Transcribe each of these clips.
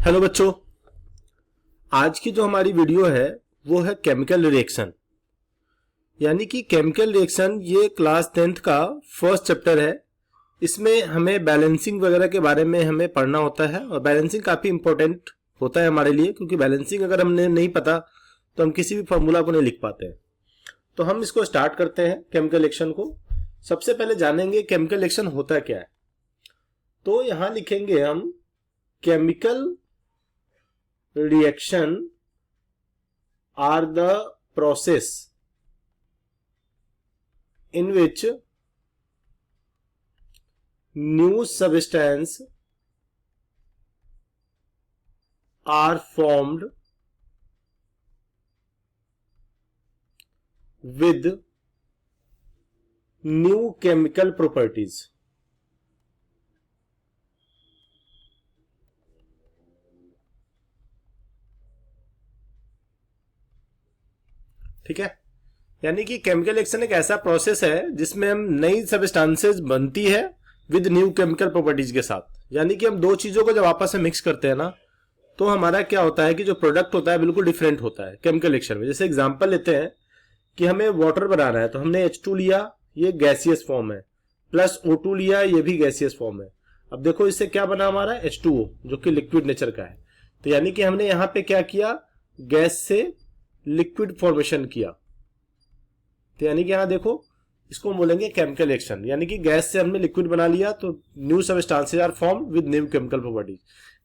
Hello बच्चों, आज की जो हमारी वीडियो है वो है केमिकल रिएक्शन। यानी कि केमिकल रिएक्शन ये क्लास 10th का फर्स्ट चैप्टर है। इसमें हमें बैलेंसिंग वगैरह के बारे में हमें पढ़ना होता है और बैलेंसिंग काफ़ी इंपॉर्टेंट होता है हमारे लिए, क्योंकि बैलेंसिंग अगर हमने नहीं पता तो हम किसी भी फॉर्मूला को नहीं लिख पाते हैं। तो हम इसको स्टार्ट करते हैं केमिकल रिएक्शन को। सबसे पहले जानेंगे केमिकल रिएक्शन होता क्या है। तो यहाँ लिखेंगे हम chemical reaction are the process in which new substance are formed with new chemical properties। ठीक है, यानी कि केमिकल रिएक्शन एक ऐसा प्रोसेस है जिसमें हम नई सब्सटेंसेस बनती है विद न्यू केमिकल प्रॉपर्टीज के साथ। यानी कि हम दो चीजों को जब आपस में मिक्स करते हैं ना, तो हमारा क्या होता है कि जो प्रोडक्ट होता है बिल्कुल डिफरेंट होता है केमिकल रिएक्शन में। जैसे एग्जांपल लेते हैं कि हमें वाटर बनाना है, तो हमने H2 लिया, ये गैसियस फॉर्म है, प्लस O2 लिया, ये भी गैसियस फॉर्म है। अब देखो इससे क्या बना हमारा H2O, जो कि लिक्विड नेचर का है। तो यानी कि हमने यहाँ पे क्या किया, गैस से लिक्विड फॉर्मेशन किया। तो यानी कि यहां देखो, इसको हम बोलेंगे केमिकल रिएक्शन। यानी कि गैस से हमने लिक्विड बना लिया तो new substances are form with new chemical properties.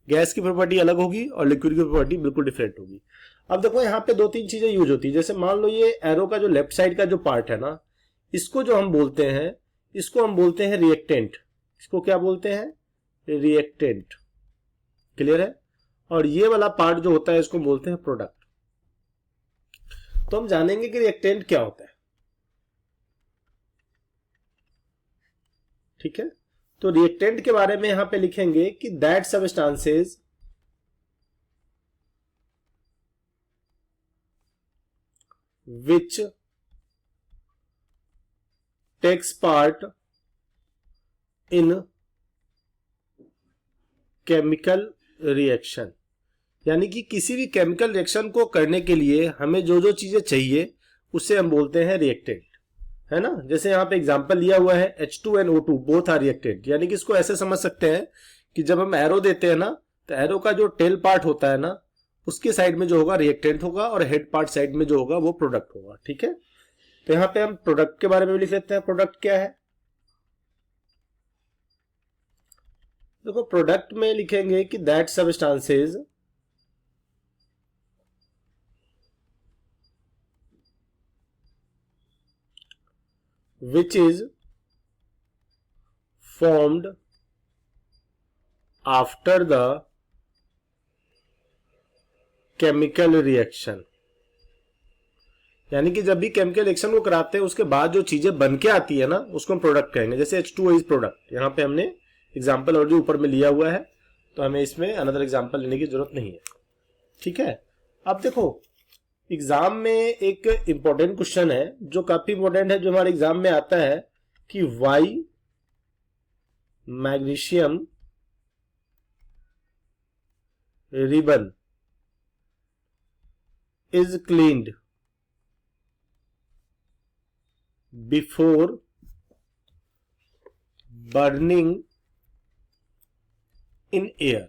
Gas की प्रॉपर्टी अलग होगी और लिक्विड की प्रॉपर्टी बिल्कुल डिफरेंट होगी। अब देखो यहाँ पे दो तीन चीजें यूज होती है। जैसे मान लो ये एरो का जो लेफ्ट साइड का जो पार्ट है ना, इसको जो हम बोलते हैं, इसको हम बोलते हैं रिएक्टेंट। इसको क्या बोलते हैं, रिएक्टेंट। क्लियर है। और ये वाला पार्ट जो होता है इसको बोलते हैं प्रोडक्ट। तो हम जानेंगे कि रिएक्टेंट क्या होता है। ठीक है, तो रिएक्टेंट के बारे में यहां पे लिखेंगे कि that substances which takes part in chemical reaction। यानी कि किसी भी केमिकल रिएक्शन को करने के लिए हमें जो जो चीजें चाहिए उसे हम बोलते हैं रिएक्टेंट, है ना। जैसे यहाँ पे एग्जांपल लिया हुआ है H2 and O2 both are reactant. यानी कि इसको ऐसे समझ सकते हैं कि जब हम एरो देते हैं ना, तो एरो का जो टेल पार्ट होता है ना, उसके साइड में जो होगा रिएक्टेंट होगा और हेड पार्ट साइड में जो होगा वो प्रोडक्ट होगा। ठीक है, तो यहाँ पे हम प्रोडक्ट के बारे में लिख लेते हैं। प्रोडक्ट क्या है, देखो प्रोडक्ट में लिखेंगे कि that substances which is formed after the chemical reaction। यानी कि जब भी केमिकल रिएक्शन को कराते हैं उसके बाद जो चीजें बन के आती है ना, उसको हम प्रोडक्ट कहेंगे। जैसे H2O इज प्रोडक्ट। यहाँ पे हमने एग्जाम्पल और जो ऊपर में लिया हुआ है, तो हमें इसमें अनदर एग्जाम्पल लेने की जरूरत नहीं है। ठीक है, अब देखो एग्जाम में एक इंपॉर्टेंट क्वेश्चन है जो काफी इंपॉर्टेंट है, जो हमारे एग्जाम में आता है कि why magnesium ribbon is cleaned before burning in air.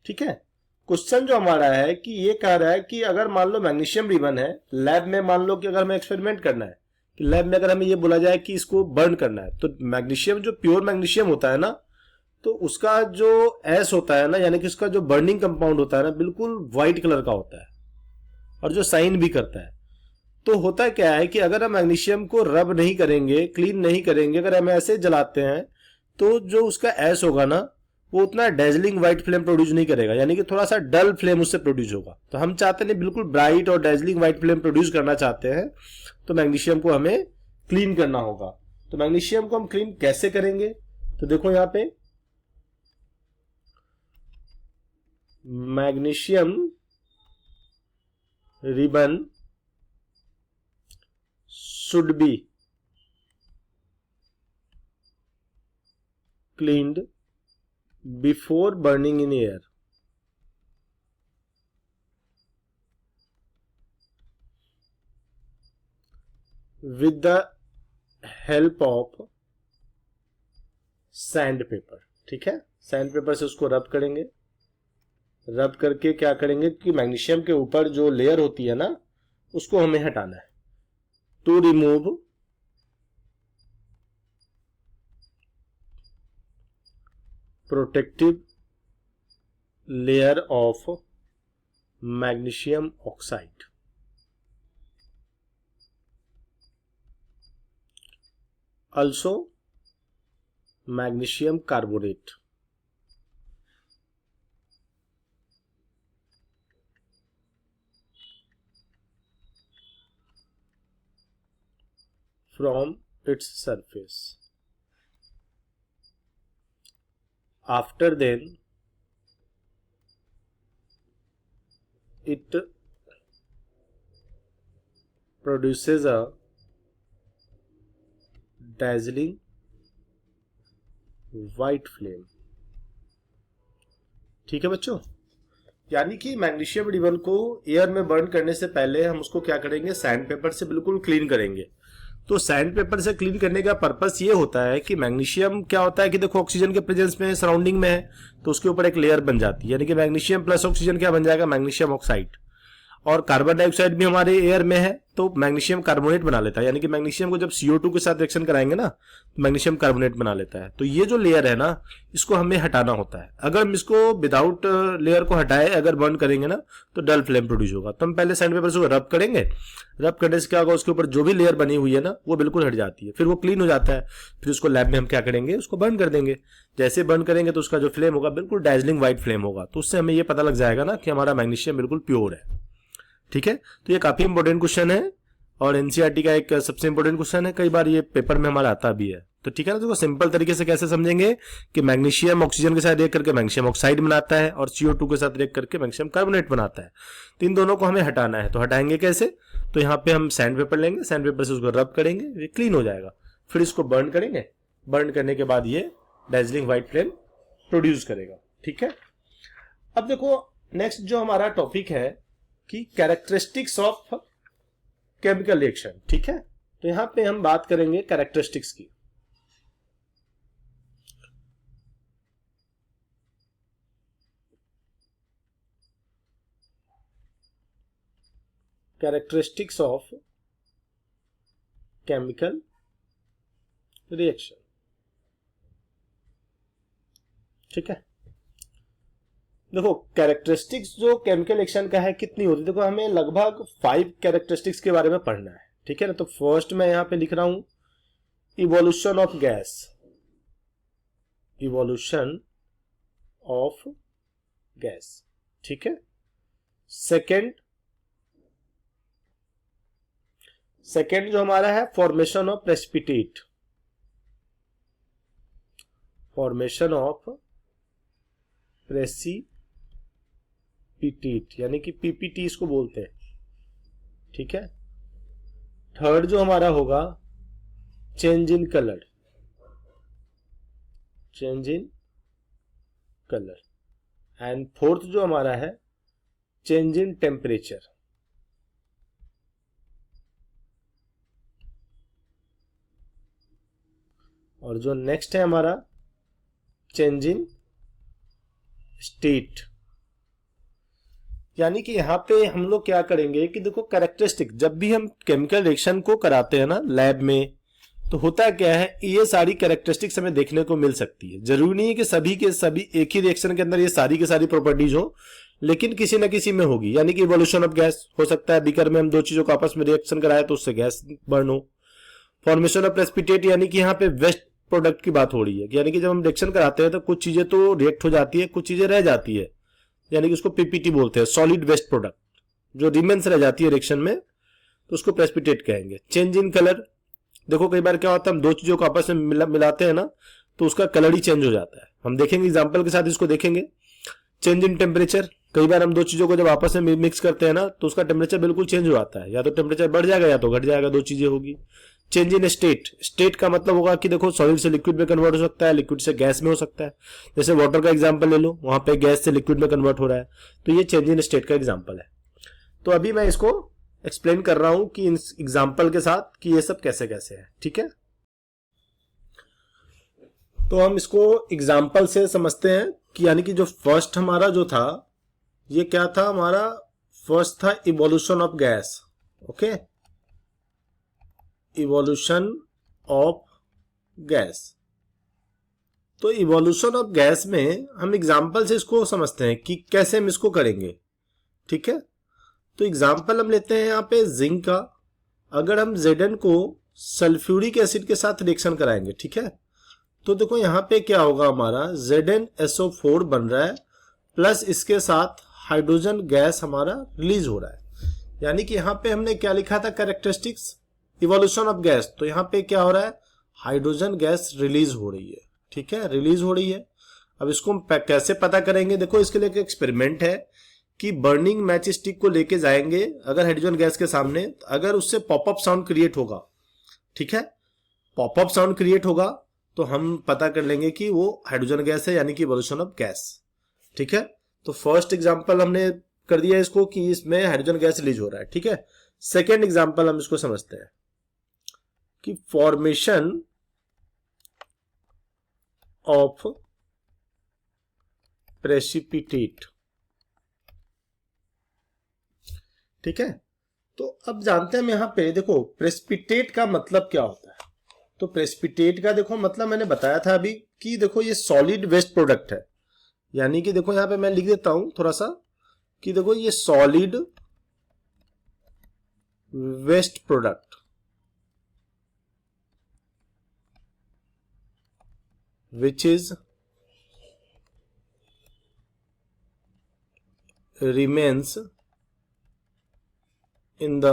ठीक है, क्वेश्चन जो हमारा है कि ये कह रहा है कि अगर मान लो मैग्नीशियम रिबन है, लैब में मान लो कि अगर हमें एक्सपेरिमेंट करना है कि लैब में अगर हमें ये बोला जाए कि इसको बर्न करना है, तो मैग्नीशियम जो प्योर मैग्नीशियम होता है ना, तो उसका जो एस होता है ना, यानी कि उसका जो बर्निंग कंपाउंड होता है ना, बिल्कुल व्हाइट कलर का होता है और जो साइन भी करता है। तो होता क्या है कि अगर हम मैग्नीशियम को रब नहीं करेंगे, क्लीन नहीं करेंगे, अगर हम ऐसे जलाते हैं, तो जो उसका एस होगा ना, वो उतना डेजलिंग व्हाइट फ्लेम प्रोड्यूस नहीं करेगा। यानी कि थोड़ा सा डल फ्लेम उससे प्रोड्यूस होगा। तो हम चाहते नहीं, बिल्कुल ब्राइट और डेजलिंग व्हाइट फ्लेम प्रोड्यूस करना चाहते हैं, तो मैग्नीशियम को हमें क्लीन करना होगा। तो मैग्नीशियम को हम क्लीन कैसे करेंगे, तो देखो यहां पे magnesium ribbon should be cleaned before burning in air, with the help of sand paper. ठीक है, सैंड पेपर से उसको रब करेंगे। रब करके क्या करेंगे कि मैग्नीशियम के ऊपर जो लेयर होती है ना, उसको हमें हटाना है। To remove protective layer of magnesium oxide. also magnesium carbonate। from its surface। after then it produces a dazzling white flame। ठीक है बच्चों, यानी कि मैग्नीशियम रिबन को एयर में बर्न करने से पहले हम उसको क्या करेंगे, सैंड पेपर से बिल्कुल क्लीन करेंगे। तो सैंड पेपर से क्लीन करने का पर्पस ये होता है कि मैग्नीशियम क्या होता है कि देखो ऑक्सीजन के प्रेजेंस में सराउंडिंग में है, तो उसके ऊपर एक लेयर बन जाती है, यानी कि मैग्नीशियम प्लस ऑक्सीजन क्या बन जाएगा, मैग्नीशियम ऑक्साइड। और कार्बन डाइऑक्साइड भी हमारे एयर में है तो मैग्नीशियम कार्बोनेट बना लेता है, यानी कि मैग्नीशियम को जब CO2 के साथ रिएक्शन कराएंगे ना तो मैग्नीशियम कार्बोनेट बना लेता है। तो ये जो लेयर है ना, इसको हमें हटाना होता है। अगर हम इसको विदाउट लेयर को हटाए अगर बर्न करेंगे ना तो डल फ्लेम प्रोड्यूस होगा। तो हम पहले सैंड पेपर से रब करेंगे। रब करने से क्या होगा, उसके ऊपर जो भी लेयर बनी हुई है ना वो बिल्कुल हट जाती है, फिर वो क्लीन हो जाता है। फिर उसको लैब में हम क्या करेंगे, उसको बर्न कर देंगे। जैसे बर्न करेंगे तो उसका जो फ्लेम होगा बिल्कुल डैजलिंग व्हाइट फ्लेम होगा। तो उससे हमें ये पता लग जाएगा ना कि हमारा मैग्नीशियम बिल्कुल प्योर है। ठीक है, तो ये काफी इंपॉर्टेंट क्वेश्चन है और एनसीईआरटी का एक सबसे इंपॉर्टेंट क्वेश्चन है, कई बार ये पेपर में हमारा आता भी है। तो ठीक है ना, तो सिंपल तरीके से कैसे समझेंगे कि मैग्नीशियम ऑक्सीजन के साथ रिएक्ट करके मैग्नीशियम ऑक्साइड बनाता है और CO2 के साथ रिएक्ट करके मैग्नीशियम कार्बोनेट बनाता है। तो इन दोनों को हमें हटाना है, तो हटाएंगे कैसे, तो यहाँ पे हम सैंड पेपर लेंगे, सैंड पेपर से उसको रब करेंगे, ये क्लीन हो जाएगा। फिर इसको बर्न करेंगे, बर्न करने के बाद ये डैजलिंग व्हाइट फ्लेम प्रोड्यूस करेगा। ठीक है, अब देखो नेक्स्ट जो हमारा टॉपिक है कि कैरेक्टरिस्टिक्स ऑफ केमिकल रिएक्शन। ठीक है, तो यहां पे हम बात करेंगे कैरेक्टरिस्टिक्स की। Characteristics of chemical reaction. ठीक है, देखो कैरेक्टरिस्टिक्स जो केमिकल रिएक्शन का है कितनी होती है, देखो हमें लगभग 5 कैरेक्टरिस्टिक्स के बारे में पढ़ना है। ठीक है ना, तो फर्स्ट मैं यहां पे लिख रहा हूं evolution of gas, evolution of gas. ठीक है, सेकेंड जो हमारा है formation of precipitate, formation of precipitate यानी कि PPT इसको बोलते हैं। ठीक है, थर्ड जो हमारा होगा change in colour, change in colour. And fourth जो हमारा है चेंज इन टेम्परेचर। और जो नेक्स्ट है हमारा चेंज इन स्टेट। यानी कि यहां पे हम लोग क्या करेंगे कि देखो कैरेक्टरिस्टिक, जब भी हम केमिकल रिएक्शन को कराते हैं ना लैब में, तो होता क्या है, ये सारी कैरेक्टरिस्टिक्स हमें देखने को मिल सकती है। जरूरी नहीं है कि सभी के सभी एक ही रिएक्शन के अंदर ये सारी की सारी प्रॉपर्टीज हो, लेकिन किसी न किसी में होगी। यानी कि इवोल्यूशन ऑफ गैस हो सकता है, बीकर में हम दो चीजों को आपस में रिएक्शन कराए तो उससे गैस बर्न हो। फॉर्मेशन ऑफ प्रेसिपिटेट यानी कि यहाँ पे वेस्ट प्रोडक्ट की बात हो रही है, यानी कि जब हम रिएक्शन कराते हैं तो कुछ चीजें तो रिएक्ट हो जाती है, कुछ चीजें रह जाती है, यानी कि उसको PPT बोलते हैं, सॉलिड वेस्ट प्रोडक्ट। जो रिमेन्स रह जाती है रिएक्शन में तो उसको प्रेसिपिटेट कहेंगे। चेंज इन कलर, देखो कई बार क्या होता है हम दो चीजों को आपस में मिलाते हैं ना तो उसका कलर ही चेंज हो जाता है। हम देखेंगे एग्जांपल के साथ इसको देखेंगे। चेंज इन टेम्परेचर, कई बार हम दो चीजों को जब आपस में मिक्स करते हैं ना तो उसका टेम्परेचर बिल्कुल चेंज हो जाता है, या तो टेम्परेचर बढ़ जाएगा या तो घट जाएगा, दो चीजें होगी। चेंज इन स्टेट, स्टेट का मतलब होगा कि देखो सॉलिड से लिक्विड में कन्वर्ट हो सकता है, लिक्विड से गैस में हो सकता है। जैसे वाटर का एग्जांपल ले लो, वहां पे गैस से लिक्विड में कन्वर्ट हो रहा है, तो ये चेंज इन स्टेट का एग्जांपल है। तो अभी मैं इसको एक्सप्लेन कर रहा हूं कि इन एग्जांपल के साथ कि ये सब कैसे कैसे है, ठीक है। तो हम इसको एग्जांपल से समझते हैं कि यानी कि जो फर्स्ट हमारा जो था ये क्या था, हमारा फर्स्ट था evolution of gas. Okay, evolution of gas. तो इवोल्यूशन ऑफ गैस में हम एग्जांपल से इसको समझते हैं कि कैसे हम इसको करेंगे, ठीक है। तो एग्जांपल हम लेते हैं यहाँ पे जिंक का। अगर हम Zn को सल्फ्यूरिक एसिड के साथ रिएक्शन कराएंगे, ठीक है, तो देखो यहाँ पे क्या होगा, हमारा ZnSO4 बन रहा है, प्लस इसके साथ हाइड्रोजन गैस हमारा रिलीज हो रहा है। यानी कि यहाँ पे हमने क्या लिखा था, कैरेक्टरिस्टिक्स इवोल्यूशन ऑफ गैस, तो यहाँ पे क्या हो रहा है, हाइड्रोजन गैस रिलीज हो रही है, ठीक है, रिलीज हो रही है। अब इसको हम कैसे पता करेंगे, देखो इसके लिए एक एक्सपेरिमेंट है कि बर्निंग मैच स्टिक को लेके जाएंगे अगर हाइड्रोजन गैस के सामने, अगर उससे पॉपअप साउंड क्रिएट होगा, ठीक है, पॉपअप साउंड क्रिएट होगा तो हम पता कर लेंगे कि वो हाइड्रोजन गैस है, यानी कि इवोल्यूशन ऑफ गैस, ठीक है। तो फर्स्ट एग्जांपल हमने कर दिया इसको कि इसमें हाइड्रोजन गैस रिलीज हो रहा है, ठीक है। सेकेंड एग्जांपल हम इसको समझते हैं कि फॉर्मेशन ऑफ प्रेसिपिटेट, ठीक है। तो अब जानते हैं हम यहां पे, देखो प्रेसिपिटेट का मतलब क्या होता है। तो प्रेसिपिटेट का देखो मतलब मैंने बताया था अभी कि देखो ये सॉलिड वेस्ट प्रोडक्ट है, यानी कि देखो यहां पे मैं लिख देता हूं थोड़ा सा कि देखो ये solid waste product which is remains in the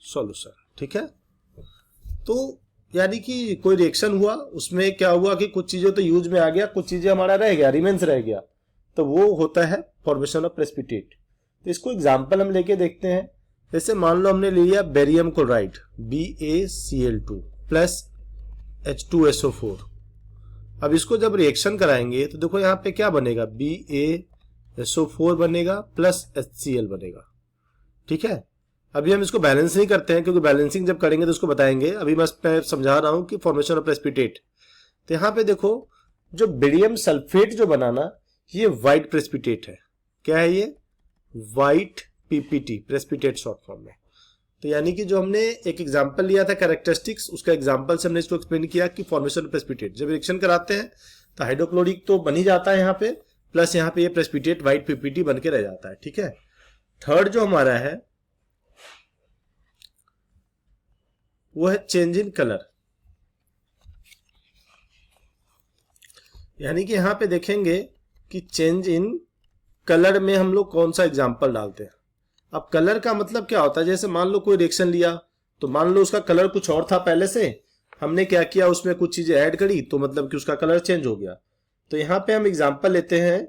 solution, ठीक है। तो यानी कि कोई रिएक्शन हुआ, उसमें क्या हुआ कि कुछ चीजें तो यूज में आ गया, कुछ चीजें हमारा रह गया, रिमेन्स रह गया, तो वो होता है फॉर्मेशन ऑफ प्रेसिपिटेट। तो इसको एग्जांपल हम लेके देखते हैं। जैसे मान लो हमने ले लिया barium chloride BaCl2 plus H2SO4। अब इसको जब रिएक्शन कराएंगे तो देखो यहाँ पे क्या बनेगा, BaSO4 बनेगा प्लस HCl बनेगा, ठीक है। अभी हम इसको बैलेंस नहीं करते हैं क्योंकि बैलेंसिंग जब करेंगे तो उसको बताएंगे, अभी मैं समझा रहा हूं कि फॉर्मेशन ऑफ प्रेसिपिटेट। तो यहाँ पे देखो जो बेरियम सल्फेट जो बनाना, ये व्हाइट प्रेसिपिटेट है। क्या है ये, white PPT, precipitate short form में। तो यानी कि जो हमने एक एग्जांपल लिया था कैरेक्टरिस्टिक्स, उसका एग्जांपल से हमने इसको एक्सप्लेन किया कि फॉर्मेशन ऑफ प्रेसिपिटेट, जब रिएक्शन कराते हैं तो हाइड्रोक्लोरिक तो बन ही जाता है यहाँ पे, प्लस यहाँ पे ये प्रेसिपिटेट व्हाइट PPT बन के रह जाता है, ठीक है। थर्ड जो हमारा है वो है चेंज इन कलर। यानी कि यहां पे देखेंगे कि चेंज इन कलर में हम लोग कौन सा एग्जांपल डालते हैं। अब कलर का मतलब क्या होता है, जैसे मान लो कोई रिएक्शन लिया तो मान लो उसका कलर कुछ और था पहले से, हमने क्या किया उसमें कुछ चीजें ऐड करी तो मतलब कि उसका कलर चेंज हो गया। तो यहां पे हम एग्जांपल लेते हैं,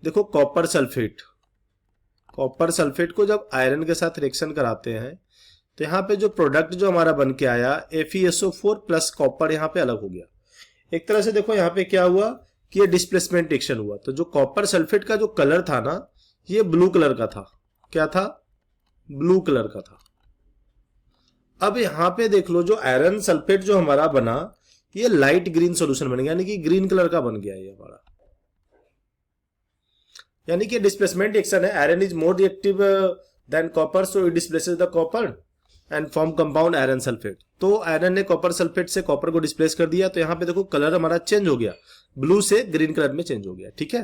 देखो कॉपर सल्फेट। कॉपर सल्फेट को जब आयरन के साथ रिएक्शन कराते हैं तो यहाँ पे जो प्रोडक्ट जो हमारा बन के आया FeSO4 प्लस कॉपर यहाँ पे अलग हो गया। एक तरह से देखो यहाँ पे क्या हुआ कि ये डिस्प्लेसमेंट रिएक्शन हुआ। तो जो कॉपर सल्फेट का जो कलर था ना, ये ब्लू कलर का था। क्या था, ब्लू कलर का था। अब यहाँ पे देख लो जो आयरन सल्फेट जो हमारा बना, ये लाइट ग्रीन सॉल्यूशन बन गया, यानी कि ग्रीन कलर का बन गया ये हमारा, यानी कि डिस्प्लेसमेंट रिएक्शन है। Iron is more reactive than copper, so it displaces the copper and form compound iron sulphate. तो आयरन ने कॉपर सल्फेट से कॉपर को डिस्प्लेस कर दिया, तो यहाँ पे देखो कलर हमारा चेंज हो गया, ब्लू से ग्रीन कलर में चेंज हो गया, ठीक है।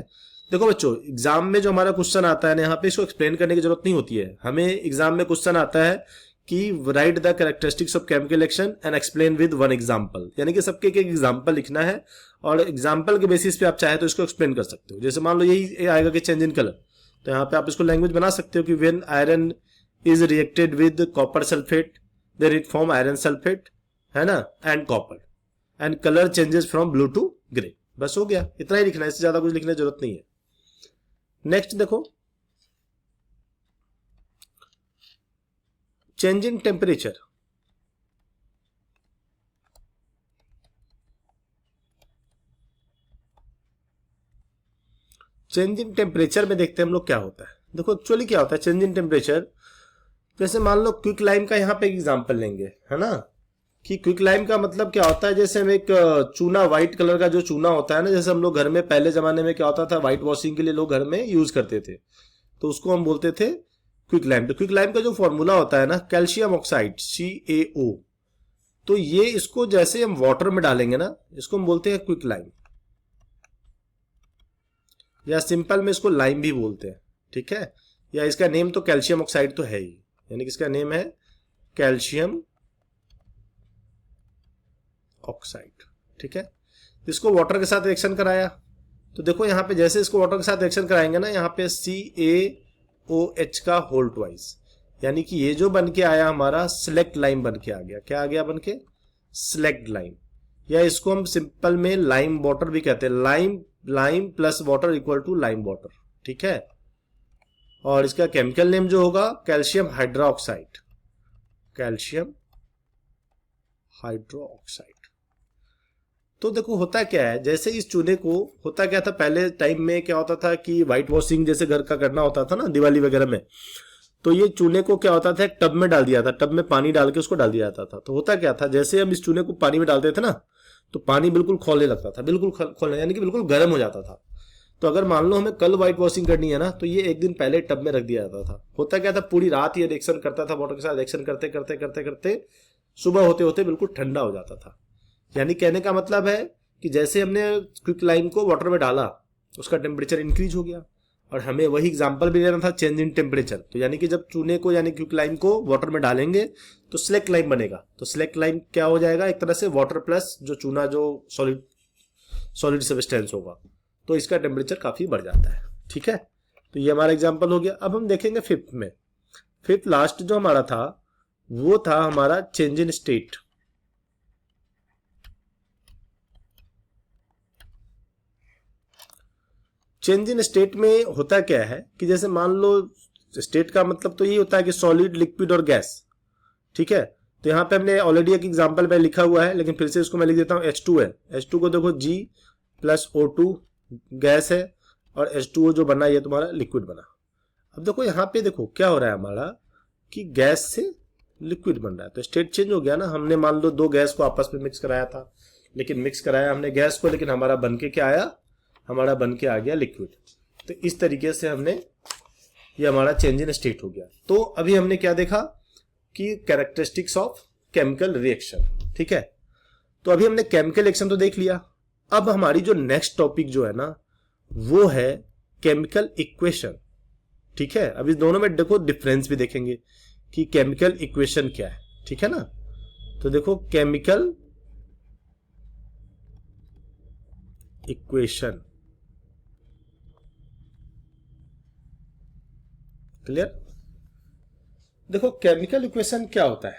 देखो बच्चों, एग्जाम में जो हमारा क्वेश्चन आता है ना, यहाँ पे इसको एक्सप्लेन करने की जरूरत नहीं होती है। हमें एग्जाम में क्वेश्चन आता है कि right the characteristics of chemical reaction and explain with one example, यानी कि सबके एक एग्जांपल लिखना है और एग्जांपल के बेसिस पे आप चाहे तो इसको एक्सप्लेन कर सकते हो। जैसे मान लो यही आएगा कि चेंज इन कलर, तो यहाँ पे आप इसको लैंग्वेज बना सकते हो कि when iron is reacted with copper sulphate then it form iron sulphate, है ना, and copper and colour changes from blue to grey. बस हो गया, इतना ही लिखना है, इससे ज्यादा कुछ लिखने की जरूरत नहीं है। नेक्स्ट देखो, change in temperature. Change in temperature में देखते हैं हम लोग क्या होता है। देखो एक्चुअली क्या होता है चेंज इन टेम्परेचर, जैसे मान लो क्विक लाइम का यहाँ पे एग्जांपल लेंगे, है ना, कि क्विक लाइम का मतलब क्या होता है, जैसे हम एक चूना, व्हाइट कलर का जो चूना होता है ना, जैसे हम लोग घर में पहले जमाने में क्या होता था, व्हाइट वॉशिंग के लिए लोग घर में यूज करते थे, तो उसको हम बोलते थे क्विक लाइम। तो क्विक लाइम का जो फॉर्मूला होता है ना, कैल्शियम ऑक्साइड CaO, तो ये इसको जैसे हम वाटर में डालेंगे ना, इसको हम बोलते हैं क्विक लाइम, या सिंपल में इसको लाइम भी बोलते हैं, ठीक है। या इसका नेम तो कैल्शियम ऑक्साइड तो है ही, यानी कि इसका नेम है कैल्शियम ऑक्साइड, ठीक है। इसको वाटर के साथ रिएक्शन कराया, तो देखो यहाँ पे जैसे इसको वाटर के साथ रिएक्शन कराएंगे ना, यहाँ पे CaOH का होल ट्वाइस, यानी कि ये जो बन के आया हमारा सिलेक्ट लाइम बन के आ गया। क्या आ गया बन के? सिलेक्ट लाइम, या इसको हम सिंपल में लाइम वाटर भी कहते हैं। Lime plus water equal to lime water, ठीक है। और इसका केमिकल नेम जो होगा कैल्शियम हाइड्रोक्साइड, कैल्शियम हाइड्रोक्साइड। तो देखो होता क्या है, जैसे इस चूने को, होता क्या था पहले टाइम में, क्या होता था कि व्हाइट वॉशिंग जैसे घर का करना होता था ना दिवाली वगैरह में, तो ये चूने को क्या होता था एक टब में डाल दिया था, टब में पानी डाल के उसको डाल दिया जाता था। तो होता क्या था, जैसे हम इस चूने को पानी में डालते थे ना, तो पानी बिल्कुल खौलने लगता था, बिल्कुल खोलने यानी कि बिल्कुल गर्म हो जाता था। तो अगर मान लो हमें कल व्हाइट वॉशिंग करनी है ना, तो ये एक दिन पहले टब में रख दिया जाता था। होता क्या था, पूरी रात ये रिएक्शन करता था, वाटर के साथ रिएक्शन करते करते करते करते सुबह होते होते बिल्कुल ठंडा हो जाता था। यानी कहने का मतलब है कि जैसे हमने क्विक लाइम को वाटर में डाला, उसका टेम्परेचर इंक्रीज हो गया। और हमें वही एग्जांपल भी लेना था, चेंज इन टेम्परेचर। तो यानी कि जब चूने को यानी क्विक लाइम को वाटर में डालेंगे तो सिलेक्ट लाइम बनेगा। तो सिलेक्ट लाइम क्या हो जाएगा, एक तरह से वाटर प्लस जो चूना जो सॉलिड सब्सटेंस होगा, तो इसका टेम्परेचर काफी बढ़ जाता है, ठीक है। तो ये हमारा एग्जाम्पल हो गया। अब हम देखेंगे फिफ्थ में। फिफ्थ लास्ट जो हमारा था वो था हमारा change in state. Change in state में होता क्या है कि जैसे मान लो, स्टेट का मतलब तो ये होता है कि सॉलिड, लिक्विड और गैस, ठीक है। तो यहाँ पे हमने ऑलरेडी एक एग्जांपल में लिखा हुआ है, लेकिन फिर से इसको मैं लिख देता हूँ। H2 है, H2 को देखो G प्लस O2 गैस है, और H2O जो बना ये तुम्हारा लिक्विड बना। अब देखो यहाँ पे देखो क्या हो रहा है हमारा, कि गैस से लिक्विड बन रहा है, तो स्टेट चेंज हो गया ना। हमने मान लो दो गैस को आपस में मिक्स कराया था, लेकिन मिक्स कराया हमने गैस को, लेकिन हमारा बन के क्या आया, हमारा बन के आ गया लिक्विड। तो इस तरीके से हमने, ये हमारा चेंज इन स्टेट हो गया। तो अभी हमने क्या देखा कि कैरेक्टरिस्टिक्स ऑफ केमिकल रिएक्शन, ठीक है। तो अभी हमने केमिकल रिएक्शन तो देख लिया। अब हमारी जो नेक्स्ट टॉपिक जो है ना, वो है केमिकल इक्वेशन, ठीक है। अब इस दोनों में देखो डिफरेंस भी देखेंगे कि केमिकल इक्वेशन क्या है, ठीक है ना। तो देखो केमिकल इक्वेशन, क्लियर। देखो केमिकल इक्वेशन क्या होता है,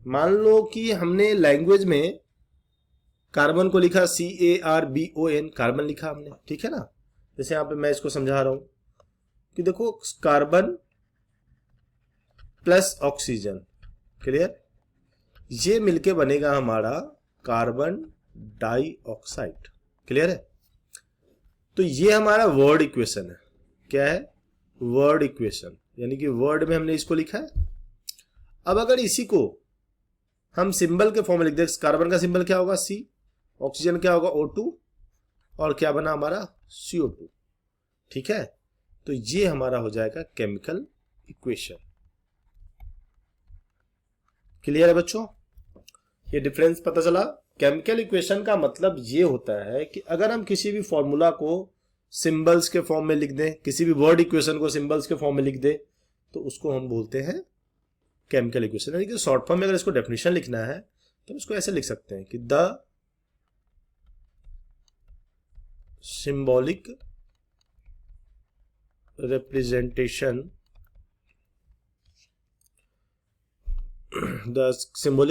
मान लो कि हमने लैंग्वेज में कार्बन को लिखा CARBON, कार्बन लिखा हमने, ठीक है ना। जैसे यहां पे मैं इसको समझा रहा हूं कि देखो कार्बन प्लस ऑक्सीजन, क्लियर, ये मिलके बनेगा हमारा कार्बन डाइऑक्साइड, क्लियर है। तो ये हमारा वर्ड इक्वेशन है। क्या है? वर्ड इक्वेशन, यानी कि वर्ड में हमने इसको लिखा है। अब अगर इसी को हम सिंबल के फॉर्म में लिख दे, कार्बन का सिंबल क्या होगा C, ऑक्सीजन क्या होगा O2, और क्या बना हमारा CO2, ठीक है। तो ये हमारा हो जाएगा केमिकल इक्वेशन। क्लियर है बच्चों? ये डिफरेंस पता चला। केमिकल इक्वेशन का मतलब ये होता है कि अगर हम किसी भी फॉर्मूला को सिंबल्स के फॉर्म में लिख दें, किसी भी वर्ड इक्वेशन को सिंबल्स के फॉर्म में लिख दे, तो उसको हम बोलते हैं केमिकल इक्वेशन। यानी कि शॉर्ट फॉर्म में अगर इसको डेफिनेशन लिखना है तो इसको ऐसे लिख सकते हैं कि the symbolic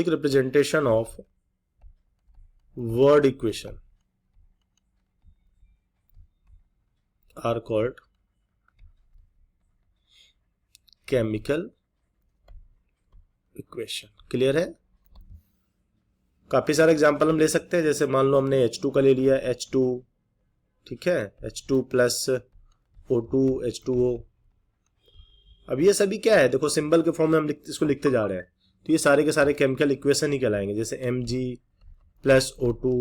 representation of word equation are called chemical equation। Clear है? काफी सारे एग्जाम्पल हम ले सकते हैं, जैसे मान लो हमने H2 का ले लिया, H2, ठीक है, H2 प्लस O2 H2O। अब ये सभी क्या है, देखो सिंबल के फॉर्म में हम इसको लिखते जा रहे हैं, तो ये सारे के सारे केमिकल इक्वेशन ही कहलाएंगे। जैसे Mg+O2,